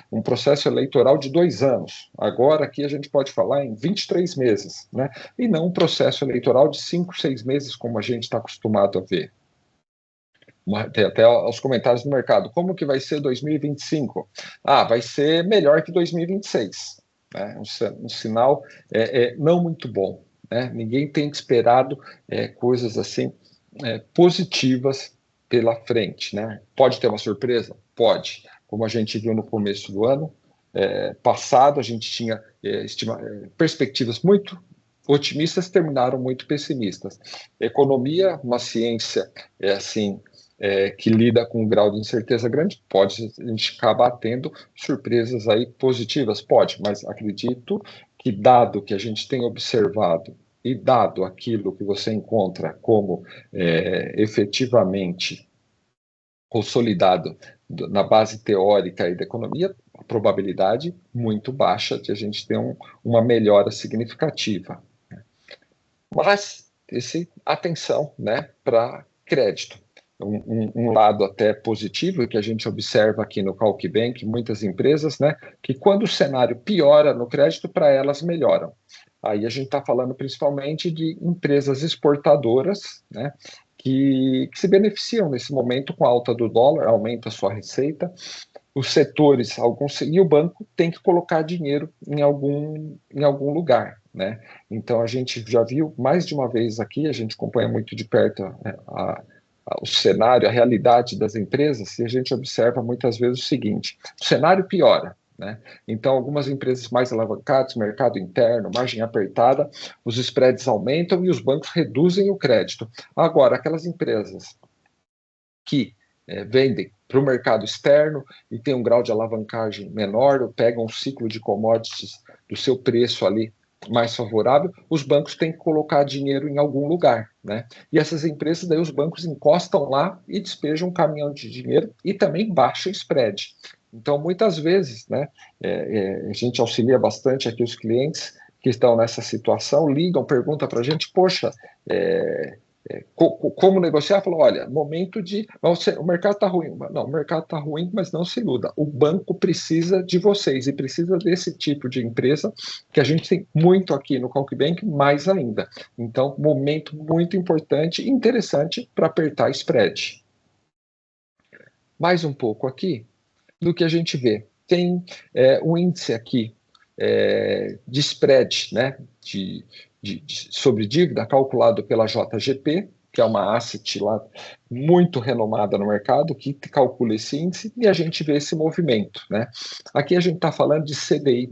um processo eleitoral de 2 anos. Agora aqui a gente pode falar em 23 meses, né? E não um processo eleitoral de 5, 6 meses, como a gente está acostumado a ver. Tem até os comentários do mercado. Como que vai ser 2025? Vai ser melhor que 2026. Né? Um sinal não muito bom. Né? Ninguém tem esperado coisas assim positivas pela frente. Né? Pode ter uma surpresa? Pode. Como a gente viu no começo do ano passado, a gente tinha perspectivas muito otimistas, terminaram muito pessimistas. Economia, uma ciência que lida com um grau de incerteza grande, pode a gente acabar tendo surpresas aí positivas, pode, mas acredito que, dado que a gente tem observado e dado aquilo que você encontra como efetivamente consolidado na base teórica e da economia, a probabilidade muito baixa de a gente ter uma melhora significativa. Mas, atenção, né, para crédito. Um lado até positivo que a gente observa aqui no KalkBank, muitas empresas, né, que quando o cenário piora no crédito, para elas melhoram. Aí a gente está falando principalmente de empresas exportadoras, né, que se beneficiam nesse momento com a alta do dólar, aumenta a sua receita. Os setores, e o banco tem que colocar dinheiro em algum lugar, né? Então a gente já viu mais de uma vez aqui, a gente acompanha muito de perto o cenário, a realidade das empresas, e a gente observa muitas vezes o seguinte: o cenário piora, né? Então, algumas empresas mais alavancadas, mercado interno, margem apertada, os spreads aumentam e os bancos reduzem o crédito. Agora, aquelas empresas que vendem para o mercado externo e tem um grau de alavancagem menor, ou pegam um ciclo de commodities do seu preço ali mais favorável, os bancos têm que colocar dinheiro em algum lugar, né? E essas empresas, daí os bancos encostam lá e despejam um caminhão de dinheiro e também baixam o spread. Então, muitas vezes, né, a gente auxilia bastante aqui os clientes que estão nessa situação, ligam, perguntam para a gente, poxa, como negociar? Falou, olha, momento de... o mercado está ruim. Não, o mercado está ruim, mas não se iluda. O banco precisa de vocês e precisa desse tipo de empresa que a gente tem muito aqui no KalkBank, mais ainda. Então, momento muito importante e interessante para apertar spread. Mais um pouco aqui do que a gente vê. Tem um índice aqui de spread, né, sobre dívida, calculado pela JGP, que é uma asset lá muito renomada no mercado, que calcula esse índice, e a gente vê esse movimento, né? Aqui a gente está falando de CDI+,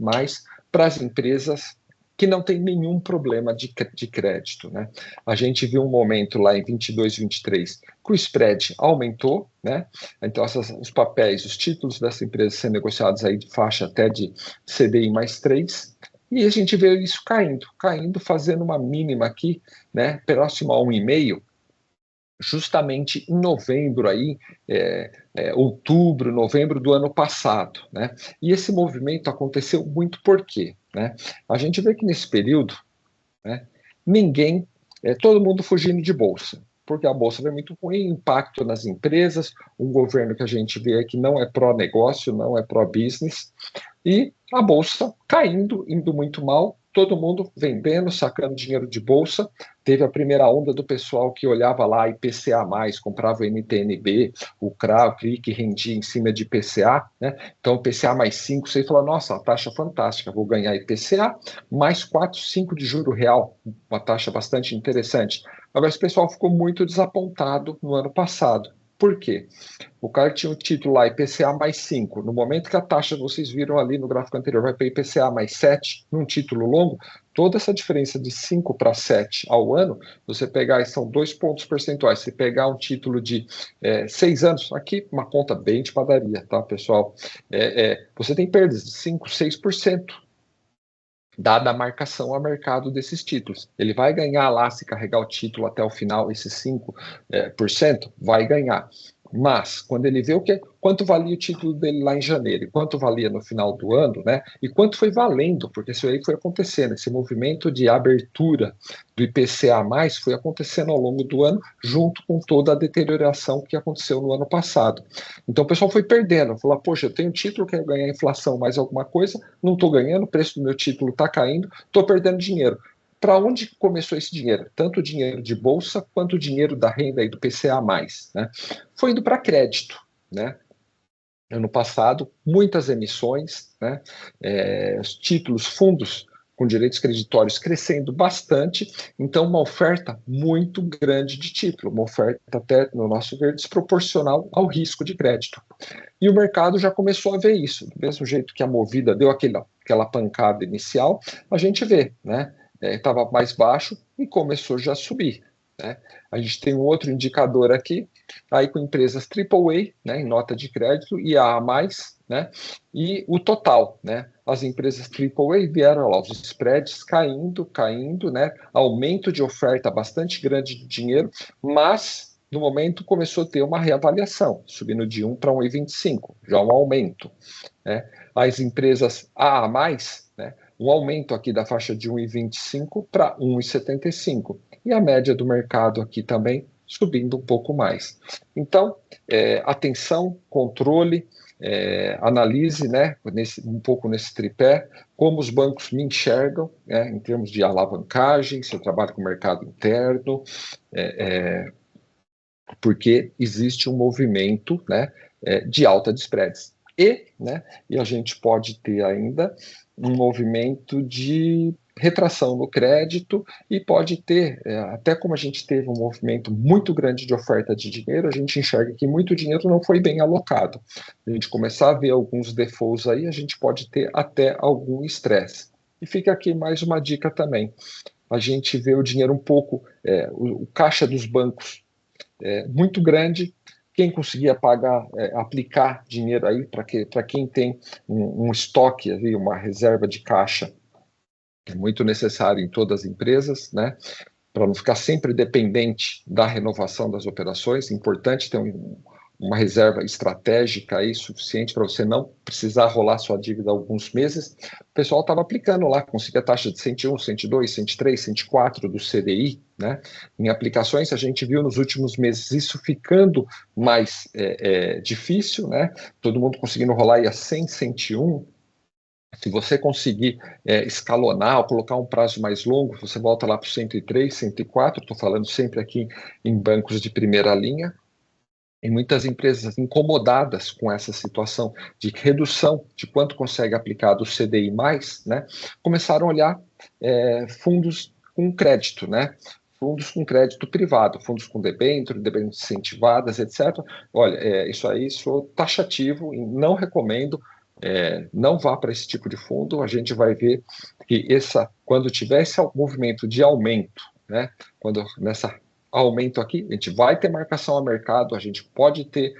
para as empresas que não tem nenhum problema de crédito, né? A gente viu um momento lá em 22, 23, que o spread aumentou, né? Então, os papéis, os títulos dessa empresa sendo negociados aí de faixa até de CDI mais 3, e a gente vê isso caindo, fazendo uma mínima aqui, né? Próximo a 1,5, justamente em novembro aí, outubro, novembro do ano passado, né? E esse movimento aconteceu muito por quê, né? A gente vê que nesse período, né, todo mundo fugindo de bolsa, porque a bolsa vai muito ruim, impacto nas empresas, um governo que a gente vê que não é pró-negócio, não é pró-business, e a bolsa caindo, indo muito mal, todo mundo vendendo, sacando dinheiro de bolsa. Teve a primeira onda do pessoal que olhava lá IPCA+, comprava o NTNB, o CRA, que rendia em cima de IPCA, né? Então, IPCA mais 5, você fala, nossa, a taxa fantástica, vou ganhar IPCA, mais 4, 5 de juro real, uma taxa bastante interessante. Agora, esse pessoal ficou muito desapontado no ano passado. Por quê? O cara tinha um título lá, IPCA mais 5. No momento que a taxa, vocês viram ali no gráfico anterior, vai para IPCA mais 7, num título longo, toda essa diferença de 5 para 7 ao ano, você pegar, são 2 pontos percentuais, você pegar um título de 6 anos, aqui uma conta bem de padaria, tá, pessoal? Você tem perdas de 5, 6%. Dada a marcação a mercado desses títulos. Ele vai ganhar lá, se carregar o título até o final, esses 5%, vai ganhar. Mas, quando ele vê quanto valia o título dele lá em janeiro, e quanto valia no final do ano, né? E quanto foi valendo, porque isso aí foi acontecendo, esse movimento de abertura do IPCA+, foi acontecendo ao longo do ano, junto com toda a deterioração que aconteceu no ano passado. Então o pessoal foi perdendo, falou, poxa, eu tenho um título, quero ganhar inflação mais alguma coisa, não estou ganhando, o preço do meu título está caindo, estou perdendo dinheiro. Para onde começou esse dinheiro? Tanto o dinheiro de bolsa quanto o dinheiro da renda e do PCA+, né? Foi indo para crédito, né? Ano passado, muitas emissões, né? Os títulos, fundos com direitos creditórios crescendo bastante, então uma oferta muito grande de título, uma oferta até, no nosso ver, desproporcional ao risco de crédito. E o mercado já começou a ver isso, do mesmo jeito que a Movida deu aquela pancada inicial, a gente vê, né? Estava mais baixo e começou já a subir, né? A gente tem um outro indicador aqui, aí com empresas AAA, né, em nota de crédito, e a mais, né, e o total, né? As empresas AAA vieram lá, os spreads caindo, né? Aumento de oferta bastante grande de dinheiro, mas no momento começou a ter uma reavaliação, subindo de 1 para 1,25, já um aumento. Né? As empresas A+, né, um aumento aqui da faixa de 1,25 para 1,75. E a média do mercado aqui também subindo um pouco mais. Então, atenção, controle, analise, né, um pouco nesse tripé, como os bancos me enxergam, né, em termos de alavancagem, se eu trabalho com o mercado interno, porque existe um movimento, né, de alta de spreads. Né, e a gente pode ter ainda um movimento de retração no crédito e pode ter, até como a gente teve um movimento muito grande de oferta de dinheiro, a gente enxerga que muito dinheiro não foi bem alocado. A gente começar a ver alguns defaults aí, a gente pode ter até algum estresse. E fica aqui mais uma dica também. A gente vê o dinheiro um pouco, o caixa dos bancos muito grande. Quem conseguia pagar, aplicar dinheiro aí para quem tem um estoque, ali, uma reserva de caixa, é muito necessário em todas as empresas, né? Para não ficar sempre dependente da renovação das operações, é importante ter uma reserva estratégica aí suficiente para você não precisar rolar sua dívida alguns meses. O pessoal estava aplicando lá, conseguia taxa de 101, 102, 103, 104 do CDI, né? Em aplicações, a gente viu nos últimos meses isso ficando mais difícil, né? Todo mundo conseguindo rolar aí a 100, 101. Se você conseguir escalonar ou colocar um prazo mais longo, você volta lá para o 103, 104, estou falando sempre aqui em bancos de primeira linha. E muitas empresas incomodadas com essa situação de redução de quanto consegue aplicar do CDI+, né, começaram a olhar fundos com crédito, né, fundos com crédito privado, fundos com debênture incentivadas, etc. Olha, isso aí sou taxativo e não recomendo. Não vá para esse tipo de fundo. A gente vai ver que quando tiver esse movimento de aumento, né, quando nessa aumento aqui, a gente vai ter marcação a mercado, a gente pode ter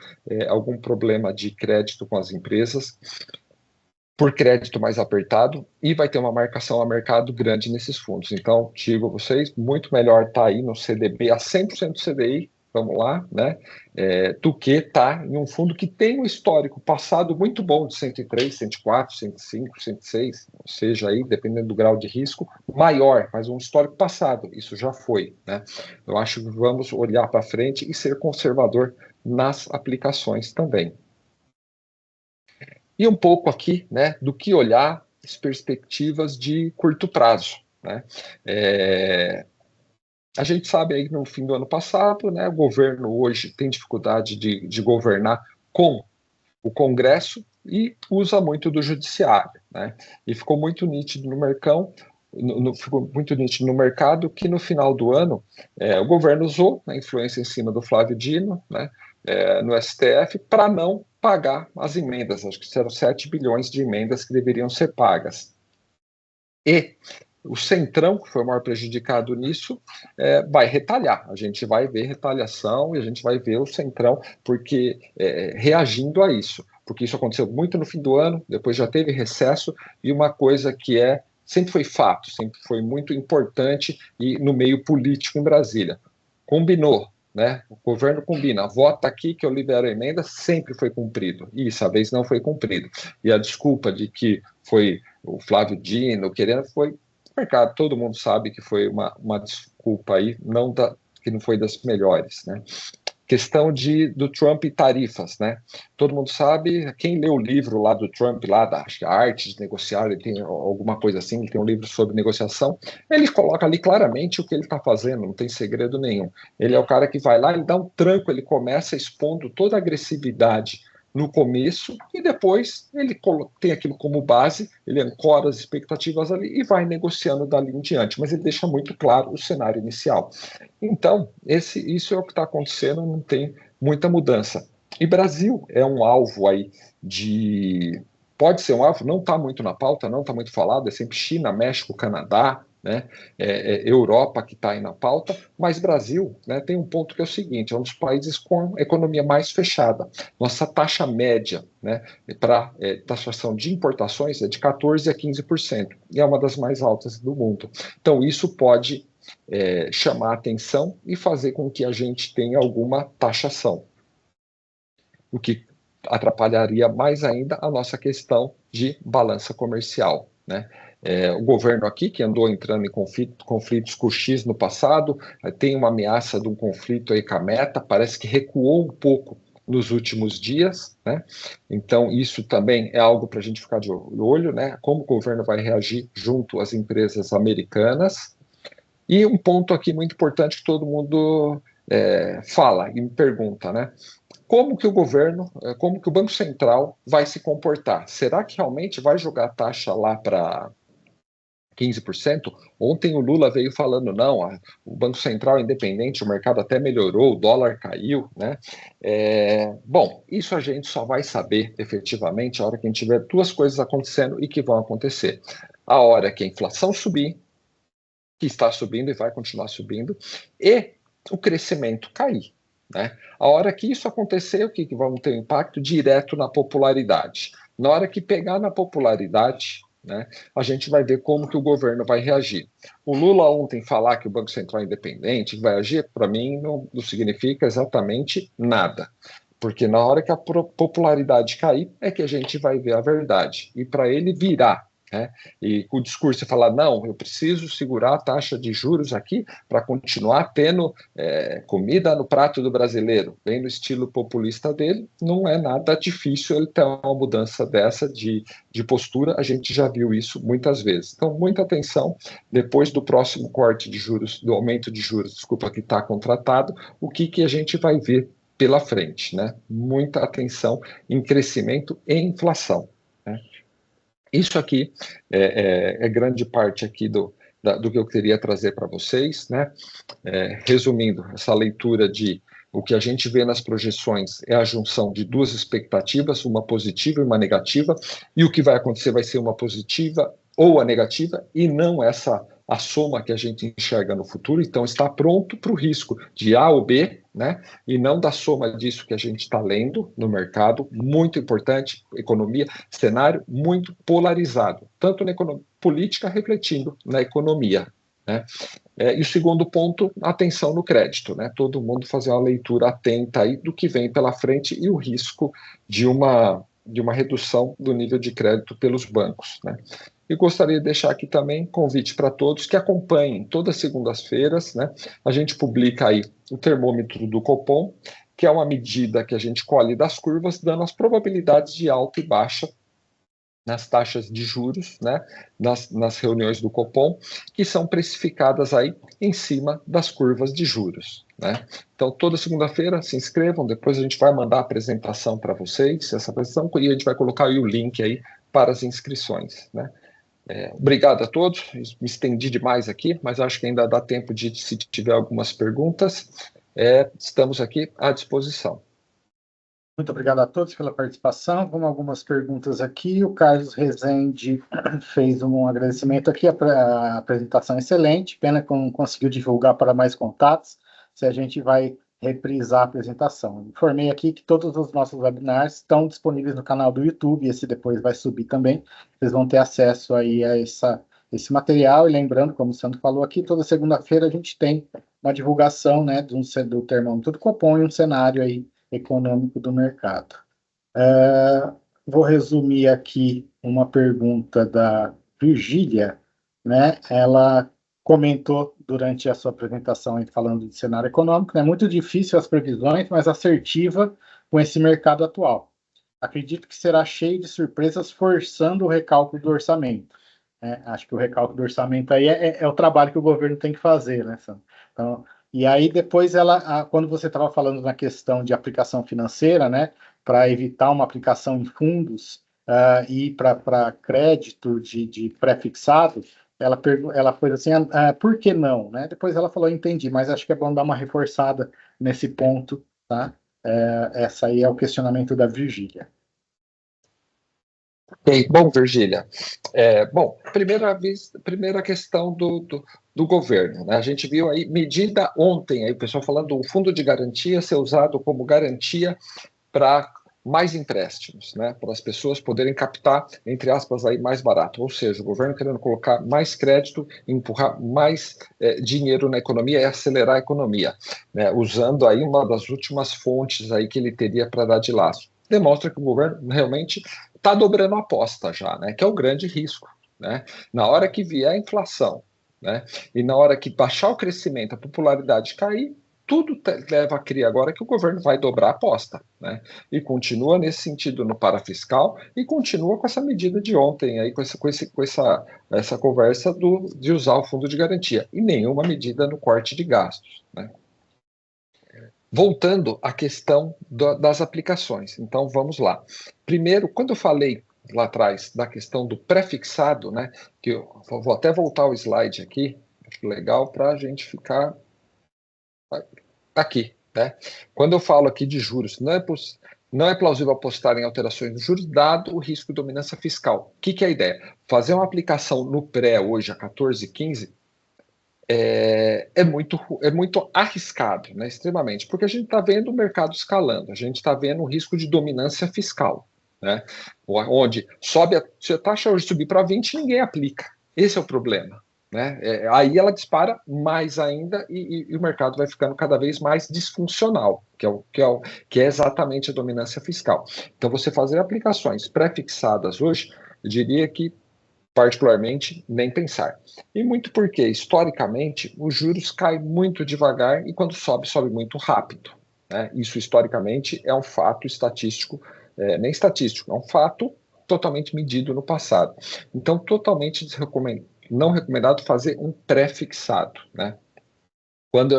algum problema de crédito com as empresas, por crédito mais apertado, e vai ter uma marcação a mercado grande nesses fundos. Então, digo a vocês, muito melhor estar aí no CDB a 100% CDI, vamos lá, né, do que estar em um fundo que tem um histórico passado muito bom de 103, 104, 105, 106, ou seja, aí, dependendo do grau de risco, maior, mas um histórico passado, isso já foi, né? Eu acho que vamos olhar para frente e ser conservador nas aplicações também. E um pouco aqui, né, do que olhar as perspectivas de curto prazo, né? A gente sabe aí no fim do ano passado, né, o governo hoje tem dificuldade de governar com o Congresso e usa muito do judiciário, né? E ficou muito nítido no mercado, que no final do ano o governo usou a influência em cima do Flávio Dino, né, no STF, para não pagar as emendas. Acho que eram 7 bilhões de emendas que deveriam ser pagas. E o Centrão, que foi o maior prejudicado nisso, vai retalhar. A gente vai ver retaliação e a gente vai ver o Centrão reagindo a isso. Porque isso aconteceu muito no fim do ano, depois já teve recesso, e uma coisa que sempre foi fato, sempre foi muito importante e no meio político em Brasília. Combinou, né? O governo combina, vota aqui que eu libero a emenda, sempre foi cumprido. E dessa vez não foi cumprido. E a desculpa de que foi o Flávio Dino querendo foi mercado, todo mundo sabe que foi uma desculpa aí, que não foi das melhores, né? Questão do Trump e tarifas, né? Todo mundo sabe, quem lê o livro lá do Trump, lá da arte de negociar, ele tem alguma coisa assim, ele tem um livro sobre negociação, ele coloca ali claramente o que ele está fazendo, não tem segredo nenhum. Ele é o cara que vai lá, ele dá um tranco, ele começa expondo toda a agressividade no começo, e depois ele tem aquilo como base, ele ancora as expectativas ali e vai negociando dali em diante, mas ele deixa muito claro o cenário inicial. Então, isso é o que está acontecendo, não tem muita mudança. E Brasil é um alvo aí pode ser um alvo, não está muito na pauta, não está muito falado, é sempre China, México, Canadá, né? Europa que está aí na pauta, mas Brasil, né, tem um ponto que é o seguinte: é um dos países com a economia mais fechada. Nossa taxa média, né, para taxação de importações é de 14% a 15%, e é uma das mais altas do mundo. Então isso pode chamar atenção e fazer com que a gente tenha alguma taxação, o que atrapalharia mais ainda a nossa questão de balança comercial, né? O governo aqui, que andou entrando em conflitos com o X no passado, tem uma ameaça de um conflito aí com a Meta, parece que recuou um pouco nos últimos dias, né? Então, isso também é algo para a gente ficar de olho, né? Como o governo vai reagir junto às empresas americanas. E um ponto aqui muito importante que todo mundo fala e me pergunta, né? Como que o governo, como que o Banco Central vai se comportar? Será que realmente vai jogar a taxa lá para 15%? Ontem o Lula veio falando, não, o Banco Central é independente, o mercado até melhorou, o dólar caiu, né? Bom, isso a gente só vai saber efetivamente a hora que a gente tiver duas coisas acontecendo e que vão acontecer. A hora que a inflação subir, que está subindo e vai continuar subindo, e o crescimento cair, né? A hora que isso acontecer, o que vamos ter impacto direto na popularidade. Na hora que pegar na popularidade, né, a gente vai ver como que o governo vai reagir. O Lula ontem falar que o Banco Central é independente, vai agir, para mim não significa exatamente nada. Porque na hora que a popularidade cair, é que a gente vai ver a verdade. E para ele virar, né, e com o discurso falar, não, eu preciso segurar a taxa de juros aqui para continuar tendo comida no prato do brasileiro, bem no estilo populista dele, não é nada difícil ele ter uma mudança dessa de postura, a gente já viu isso muitas vezes. Então, muita atenção, depois do próximo corte de juros, do aumento de juros, desculpa, que está contratado, o que a gente vai ver pela frente, né? Muita atenção em crescimento e inflação, né? Isso aqui é grande parte aqui do que eu queria trazer para vocês, né? Resumindo, essa leitura de o que a gente vê nas projeções é a junção de duas expectativas, uma positiva e uma negativa, e o que vai acontecer vai ser uma positiva ou a negativa, e não a soma que a gente enxerga no futuro. Então, está pronto para o risco de A ou B, né? E não da soma disso que a gente está lendo no mercado, muito importante, economia, cenário muito polarizado, tanto na política refletindo na economia, né? E o segundo ponto, atenção no crédito, né? Todo mundo fazer uma leitura atenta aí do que vem pela frente e o risco de uma redução do nível de crédito pelos bancos, né? E gostaria de deixar aqui também convite para todos que acompanhem todas as segundas-feiras, né? A gente publica aí o termômetro do Copom, que é uma medida que a gente colhe das curvas, dando as probabilidades de alta e baixa nas taxas de juros, né, nas reuniões do Copom, que são precificadas aí em cima das curvas de juros, né? Então, toda segunda-feira se inscrevam, depois a gente vai mandar a apresentação para vocês, essa apresentação, e a gente vai colocar aí o link aí para as inscrições, né? Obrigado a todos, me estendi demais aqui, mas acho que ainda dá tempo de, se tiver algumas perguntas, estamos aqui à disposição. Muito obrigado a todos pela participação. Vamos algumas perguntas aqui. O Carlos Rezende fez um agradecimento aqui, a apresentação é excelente, pena que não conseguiu divulgar para mais contatos, se a gente vai reprisar a apresentação. Informei aqui que todos os nossos webinars estão disponíveis no canal do YouTube, esse depois vai subir também, vocês vão ter acesso aí a esse material, e lembrando, como o Sandro falou aqui, toda segunda-feira a gente tem uma divulgação, né, do termômetro do Copom e um cenário aí econômico do mercado. Vou resumir aqui uma pergunta da Virgília, né? Ela comentou durante a sua apresentação aí, falando de cenário econômico, é muito difícil as previsões, mas assertiva com esse mercado atual. Acredito que será cheio de surpresas, forçando o recálculo do orçamento. Acho que o recálculo do orçamento aí é o trabalho que o governo tem que fazer, né, Sandro? Então, e aí depois quando você estava falando na questão de aplicação financeira, né, para evitar uma aplicação em fundos e para crédito de pré-fixado, ela foi assim, por que não, né? Depois ela falou, entendi, mas acho que é bom dar uma reforçada nesse ponto, tá? Essa aí é o questionamento da Virgília. Ok, bom, Virgília. Bom, primeira questão do governo, né? A gente viu aí medida ontem, aí o pessoal falando do fundo de garantia ser usado como garantia para mais empréstimos, né, para as pessoas poderem captar, entre aspas, aí mais barato. Ou seja, o governo querendo colocar mais crédito, empurrar mais dinheiro na economia e acelerar a economia, né, usando aí uma das últimas fontes aí que ele teria para dar de laço. Demonstra que o governo realmente está dobrando a aposta já, né, que é o grande risco, né? Na hora que vier a inflação, né, e na hora que baixar o crescimento, a popularidade cair, tudo leva a crer agora que o governo vai dobrar a aposta, né? E continua nesse sentido no parafiscal e continua com essa medida de ontem, aí, com essa conversa de usar o fundo de garantia, e nenhuma medida no corte de gastos, né? Voltando à questão das aplicações, então vamos lá. Primeiro, quando eu falei lá atrás da questão do pré-fixado, né, que eu vou até voltar o slide aqui, acho legal para a gente ficar aqui, né? Quando eu falo aqui de juros, não é plausível apostar em alterações nos juros, dado o risco de dominância fiscal. O que é a ideia? Fazer uma aplicação no pré hoje a 14,15 é muito arriscado, né? Extremamente, porque a gente está vendo o mercado escalando, a gente está vendo o risco de dominância fiscal, né? Onde se a taxa hoje subir para 20, ninguém aplica. Esse é o problema. Né? Aí ela dispara mais ainda e o mercado vai ficando cada vez mais disfuncional, que é exatamente a dominância fiscal. Então, você fazer aplicações pré-fixadas hoje, eu diria que, particularmente, nem pensar. E muito porque, historicamente, os juros caem muito devagar e quando sobe, sobe muito rápido. Né? Isso, historicamente, é um fato estatístico, nem estatístico, é um fato totalmente medido no passado. Então, totalmente não recomendado fazer um pré-fixado, né? Quando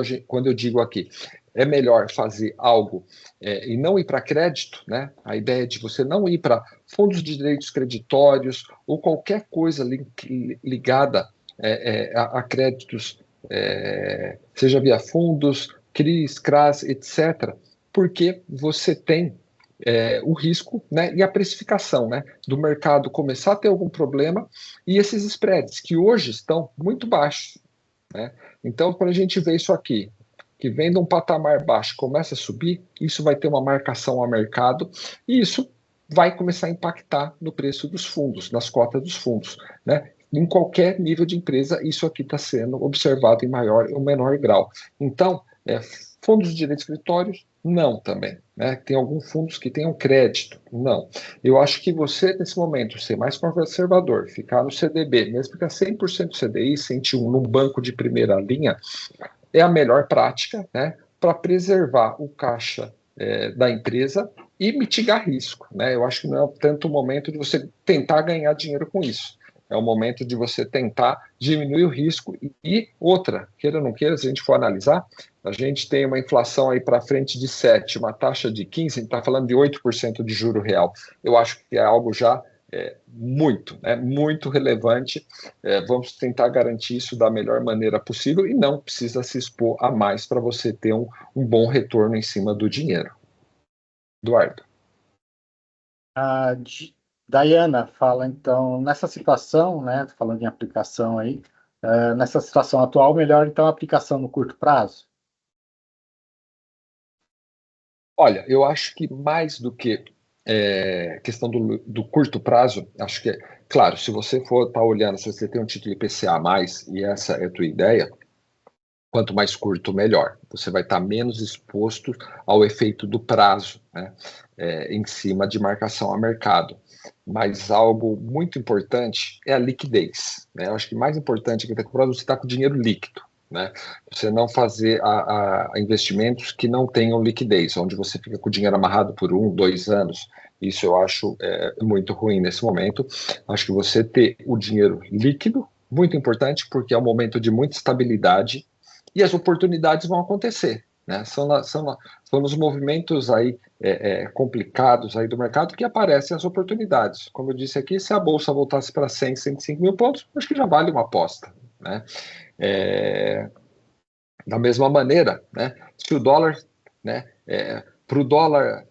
eu digo aqui, é melhor fazer algo e não ir para crédito, né? A ideia é de você não ir para fundos de direitos creditórios ou qualquer coisa ligada a créditos, seja via fundos, CRIs, CRAs, etc., porque você tem o risco, né, e a precificação, né, do mercado começar a ter algum problema e esses spreads que hoje estão muito baixos, né? Então, quando a gente vê isso aqui, que vem de um patamar baixo, começa a subir, isso vai ter uma marcação a mercado e isso vai começar a impactar no preço dos fundos, nas cotas dos fundos, né? Em qualquer nível de empresa, isso aqui está sendo observado em maior ou menor grau. Então, fundos de direitos creditórios, não também. Né? Tem alguns fundos que tenham crédito, não. Eu acho que você, nesse momento, ser mais conservador, ficar no CDB, mesmo que a 100% CDI, 101 num banco de primeira linha, é a melhor prática, né, para preservar o caixa da empresa e mitigar risco. Né? Eu acho que não é tanto o momento de você tentar ganhar dinheiro com isso. É o momento de você tentar diminuir o risco. E outra, queira ou não queira, se a gente for analisar, a gente tem uma inflação aí para frente de 7, uma taxa de 15, a gente está falando de 8% de juro real. Eu acho que é algo já muito relevante. Vamos tentar garantir isso da melhor maneira possível e não precisa se expor a mais para você ter um bom retorno em cima do dinheiro. Eduardo. A Dayana fala, então, nessa situação, né, falando em aplicação aí, nessa situação atual, melhor, então, a aplicação no curto prazo? Olha, eu acho que mais do que questão do curto prazo, acho que, claro, se você for estar olhando, se você tem um título IPCA+, e essa é a tua ideia, quanto mais curto, melhor. Você vai estar menos exposto ao efeito do prazo, né, em cima de marcação a mercado. Mas algo muito importante é a liquidez. Né? Eu acho que mais importante é que você está com dinheiro líquido. Né? Você não fazer investimentos que não tenham liquidez, onde você fica com o dinheiro amarrado por 1, 2 anos. Isso eu acho muito ruim nesse momento. Acho que você ter o dinheiro líquido, muito importante, porque é um momento de muita estabilidade e as oportunidades vão acontecer. Né? São nos movimentos aí complicados aí do mercado que aparecem as oportunidades. Como eu disse aqui, se a bolsa voltasse para 100, 105 mil pontos, acho que já vale uma aposta. Né? Da mesma maneira, né, se o dólar, né, para o dólar,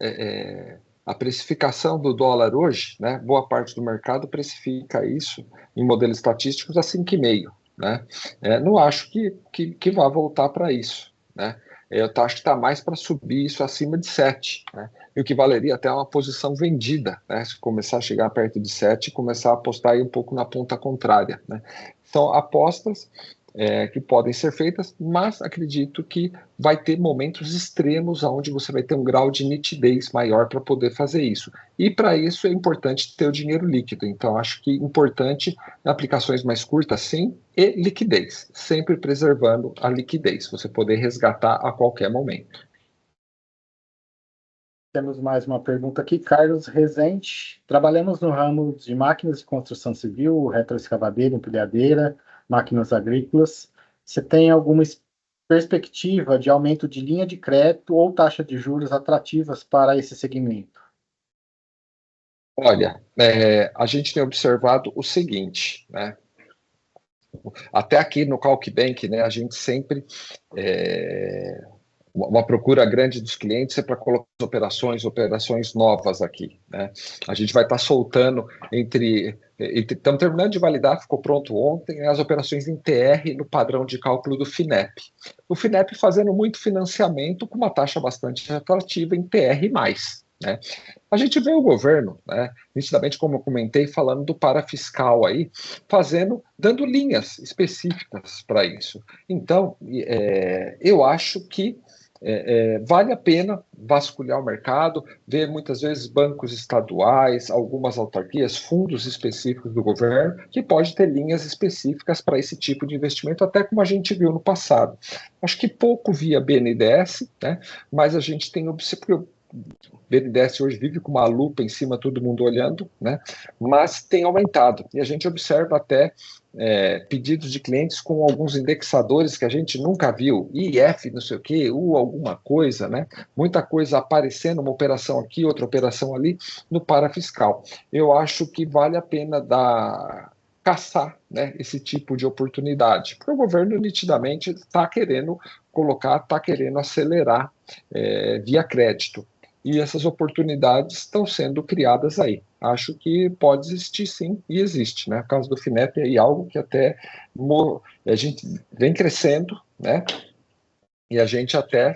a precificação do dólar hoje, né, boa parte do mercado precifica isso em modelos estatísticos a 5,5. Né? Não acho que vá voltar para isso. Né? eu acho que está mais para subir isso acima de 7, né? E o que valeria até uma posição vendida, né? Se começar a chegar perto de 7 e começar a apostar aí um pouco na ponta contrária, né? São apostas que podem ser feitas, mas acredito que vai ter momentos extremos onde você vai ter um grau de nitidez maior para poder fazer isso. E para isso é importante ter o dinheiro líquido. Então, acho que é importante aplicações mais curtas, sim, e liquidez, sempre preservando a liquidez, você poder resgatar a qualquer momento. Temos mais uma pergunta aqui, Carlos Rezende. Trabalhamos no ramo de máquinas de construção civil, retroescavadeira, empilhadeira, máquinas agrícolas. Você tem alguma perspectiva de aumento de linha de crédito ou taxa de juros atrativas para esse segmento? Olha, a gente tem observado o seguinte, né? Até aqui no CalcBank, né, a gente sempre uma procura grande dos clientes é para colocar operações novas aqui, né? A gente vai estar soltando estamos terminando de validar, ficou pronto ontem, as operações em TR no padrão de cálculo do FINEP. O FINEP fazendo muito financiamento com uma taxa bastante atrativa em TR+, né? A gente vê o governo, né, nitidamente, como eu comentei, falando do parafiscal aí, dando linhas específicas para isso. Então, eu acho que vale a pena vasculhar o mercado, ver muitas vezes bancos estaduais, algumas autarquias, fundos específicos do governo, que pode ter linhas específicas para esse tipo de investimento, até como a gente viu no passado. Acho que pouco via BNDES, né, mas a gente tem observado. O BNDES hoje vive com uma lupa em cima, todo mundo olhando, né? Mas tem aumentado. E a gente observa até pedidos de clientes com alguns indexadores que a gente nunca viu, IF, não sei o quê, U alguma coisa, né? Muita coisa aparecendo, uma operação aqui, outra operação ali, no parafiscal. Eu acho que vale a pena caçar, né, esse tipo de oportunidade, porque o governo nitidamente está querendo está querendo acelerar via crédito. E essas oportunidades estão sendo criadas aí. Acho que pode existir sim, e existe, né? O caso do FINEP é algo que até a gente vem crescendo, né? E a gente até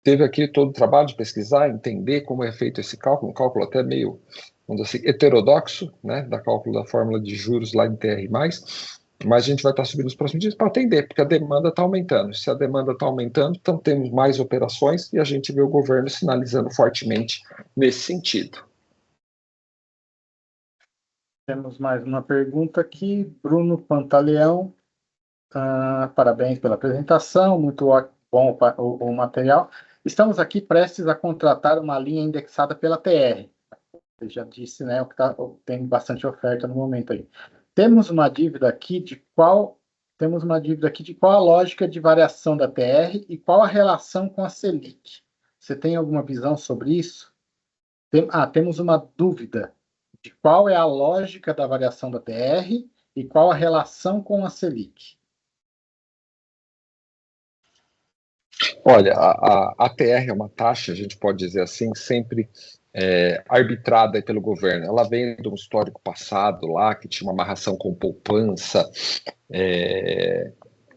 teve aqui todo o trabalho de pesquisar, entender como é feito esse cálculo, um cálculo até meio, vamos dizer assim, heterodoxo, né? Da cálculo da fórmula de juros lá em TR+, mas a gente vai estar subindo nos próximos dias para atender, porque a demanda está aumentando. Se a demanda está aumentando, então temos mais operações e a gente vê o governo sinalizando fortemente nesse sentido. Temos mais uma pergunta aqui, Bruno Pantaleão. Parabéns pela apresentação, muito bom o material. Estamos aqui prestes a contratar uma linha indexada pela TR. Você já disse, né, tem bastante oferta no momento aí. Temos uma dívida aqui de qual a lógica de variação da TR e qual a relação com a Selic. Você tem alguma visão sobre isso? Temos uma dúvida de qual é a lógica da variação da TR e qual a relação com a Selic. Olha, a TR é uma taxa, a gente pode dizer assim, sempre arbitrada pelo governo. Ela vem de um histórico passado lá, que tinha uma amarração com poupança,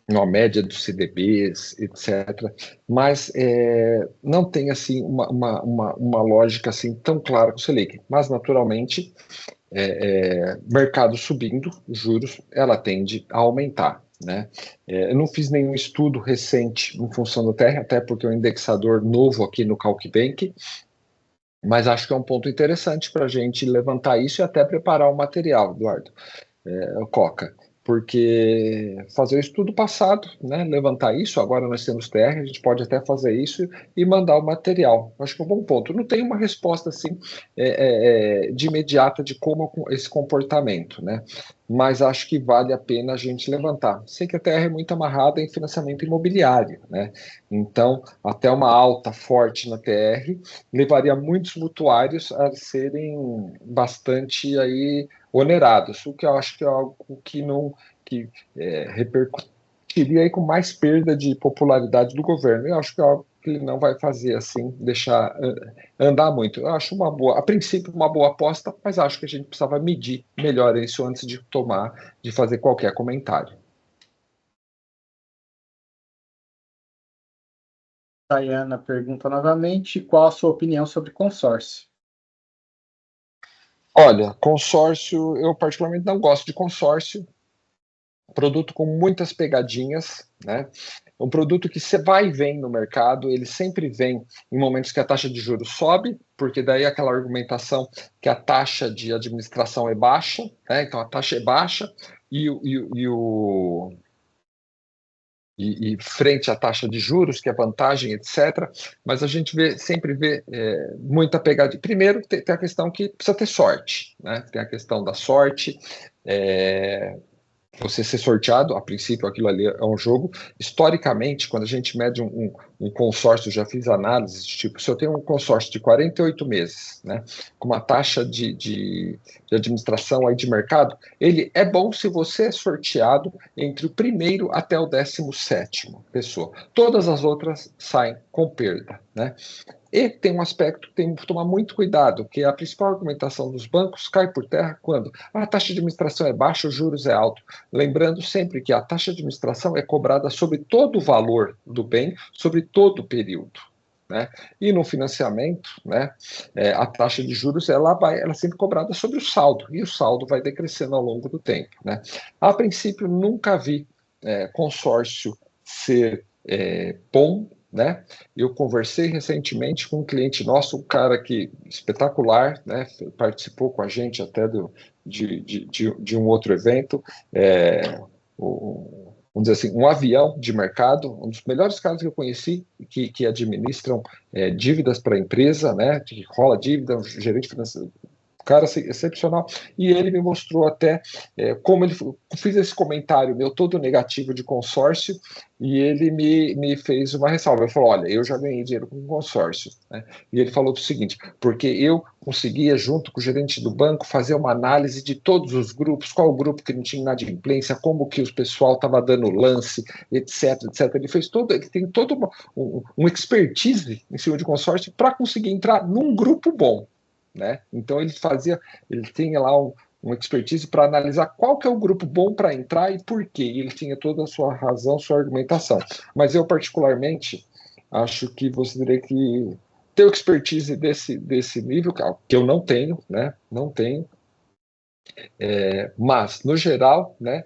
uma média dos CDBs, etc. Mas não tem assim uma lógica assim tão clara com o Selic. Mas, naturalmente, mercado subindo, juros, ela tende a aumentar. Né? Eu não fiz nenhum estudo recente em função do TR, até porque é um indexador novo aqui no CalcBank, mas acho que é um ponto interessante para a gente levantar isso e até preparar o material, Eduardo, Coca, porque fazer o estudo passado, né, levantar isso, agora nós temos TR, a gente pode até fazer isso e mandar o material. Acho que é um bom ponto. Não tem uma resposta assim de imediata de como esse comportamento, né? Mas acho que vale a pena a gente levantar. Sei que a TR é muito amarrada em financiamento imobiliário, né? Então, até uma alta forte na TR levaria muitos mutuários a serem bastante aí onerados, o que eu acho que é algo que repercutiria aí com mais perda de popularidade do governo. Eu acho que é algo que ele não vai fazer assim, deixar andar muito. Eu acho a princípio, uma boa aposta, mas acho que a gente precisava medir melhor isso antes de fazer qualquer comentário. Tayana pergunta novamente, qual a sua opinião sobre consórcio? Olha, consórcio, eu particularmente não gosto de consórcio. Produto com muitas pegadinhas, né? Um produto que você vai e vem no mercado, ele sempre vem em momentos que a taxa de juros sobe, porque daí aquela argumentação que a taxa de administração é baixa, né? Então a taxa é baixa e frente à taxa de juros, que é vantagem, etc. Mas a gente sempre vê muita pegadinha. Primeiro, tem a questão que precisa ter sorte, né? Tem a questão da sorte. Você ser sorteado, a princípio aquilo ali é um jogo. Historicamente, quando a gente mede um consórcio, já fiz análises, tipo, se eu tenho um consórcio de 48 meses, né, com uma taxa de administração aí de mercado, ele é bom se você é sorteado entre o primeiro até o 17º pessoa. Todas as outras saem com perda, né? E tem um aspecto que tem que tomar muito cuidado, que a principal argumentação dos bancos cai por terra quando a taxa de administração é baixa, os juros é alto. Lembrando sempre que a taxa de administração é cobrada sobre todo o valor do bem, sobre todo o período. Né? E no financiamento, né, a taxa de juros ela é sempre cobrada sobre o saldo, e o saldo vai decrescendo ao longo do tempo. Né? A princípio, nunca vi consórcio ser bom. Né? Eu conversei recentemente com um cliente nosso, um cara que espetacular, né? Participou com a gente até de um outro evento, vamos dizer assim, um avião de mercado, um dos melhores caras que eu conheci, que administram dívidas para a empresa, né? Que rola dívida, um gerente financeiro, cara excepcional, e ele me mostrou até como ele fiz esse comentário meu todo negativo de consórcio, e ele me fez uma ressalva. Ele falou: olha, eu já ganhei dinheiro com consórcio, né? E ele falou o seguinte: porque eu conseguia, junto com o gerente do banco, fazer uma análise de todos os grupos, qual o grupo que não tinha inadimplência, como que o pessoal estava dando lance, etc, etc. Ele tem todo um expertise em cima de consórcio para conseguir entrar num grupo bom. Né? Então ele tinha lá uma expertise para analisar qual que é o grupo bom para entrar e por quê. E ele tinha toda a sua razão, sua argumentação. Mas eu, particularmente, acho que você teria que ter expertise desse nível, que eu não tenho, né? Não tenho. Mas, no geral, né?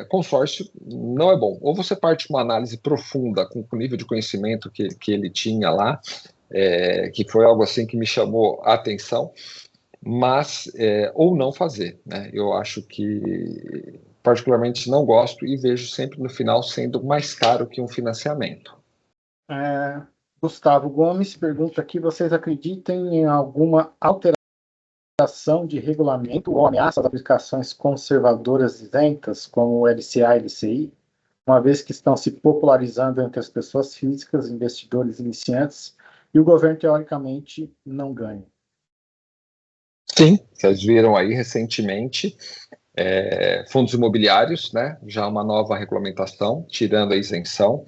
Consórcio não é bom. Ou você parte de uma análise profunda com o nível de conhecimento que ele tinha lá, que foi algo assim que me chamou a atenção, mas ou não fazer, né? Eu acho que particularmente não gosto e vejo sempre no final sendo mais caro que um financiamento. Gustavo Gomes pergunta aqui, vocês acreditam em alguma alteração de regulamento ou ameaça das aplicações conservadoras isentas, como o LCA e LCI, uma vez que estão se popularizando entre as pessoas físicas, investidores iniciantes, e o governo, teoricamente, não ganha? Sim, vocês viram aí recentemente fundos imobiliários, né? Já uma nova regulamentação, tirando a isenção.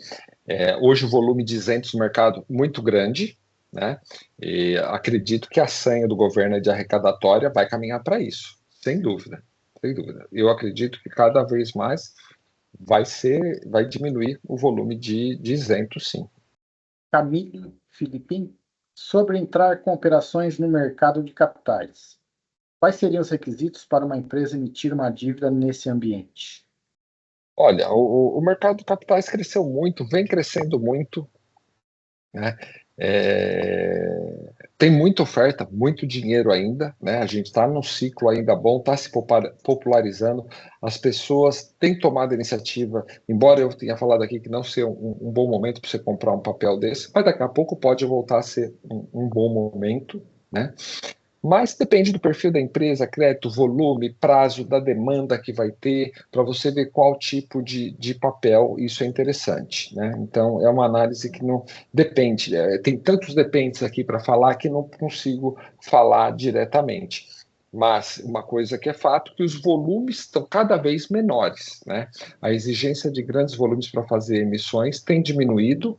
Hoje o volume de isentos no mercado muito grande, né? E acredito que a senha do governo de arrecadatória vai caminhar para isso, sem dúvida, sem dúvida. Eu acredito que cada vez mais vai diminuir o volume de isentos, sim. Camille Filipim, sobre entrar com operações no mercado de capitais. Quais seriam os requisitos para uma empresa emitir uma dívida nesse ambiente? Olha, o mercado de capitais cresceu muito, vem crescendo muito, né? Tem muita oferta, muito dinheiro ainda, né? A gente está num ciclo ainda bom, está se popularizando, as pessoas têm tomado a iniciativa, embora eu tenha falado aqui que não seja um bom momento para você comprar um papel desse, mas daqui a pouco pode voltar a ser um bom momento, né? Mas depende do perfil da empresa, crédito, volume, prazo, da demanda que vai ter, para você ver qual tipo de papel isso é interessante. Né? Então, é uma análise que não depende. Tem tantos dependentes aqui para falar que não consigo falar diretamente. Mas uma coisa que é fato, que os volumes estão cada vez menores. Né? A exigência de grandes volumes para fazer emissões tem diminuído.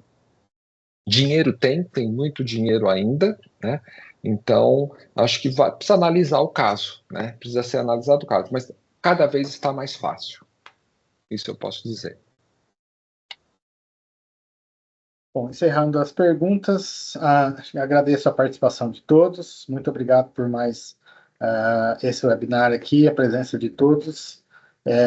Dinheiro tem muito dinheiro ainda, né? Então, acho que precisa analisar o caso, né? Precisa ser analisado o caso, mas cada vez está mais fácil. Isso eu posso dizer. Bom, encerrando as perguntas, agradeço a participação de todos. Muito obrigado por mais esse webinar aqui, a presença de todos.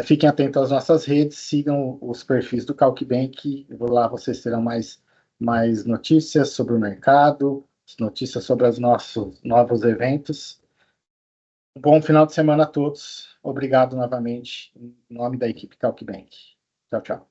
Fiquem atentos às nossas redes, sigam os perfis do CalcBank. Lá vocês terão mais notícias sobre o mercado, notícias sobre os nossos novos eventos. Um bom final de semana a todos. Obrigado novamente, em nome da equipe CalcBank. Tchau, tchau.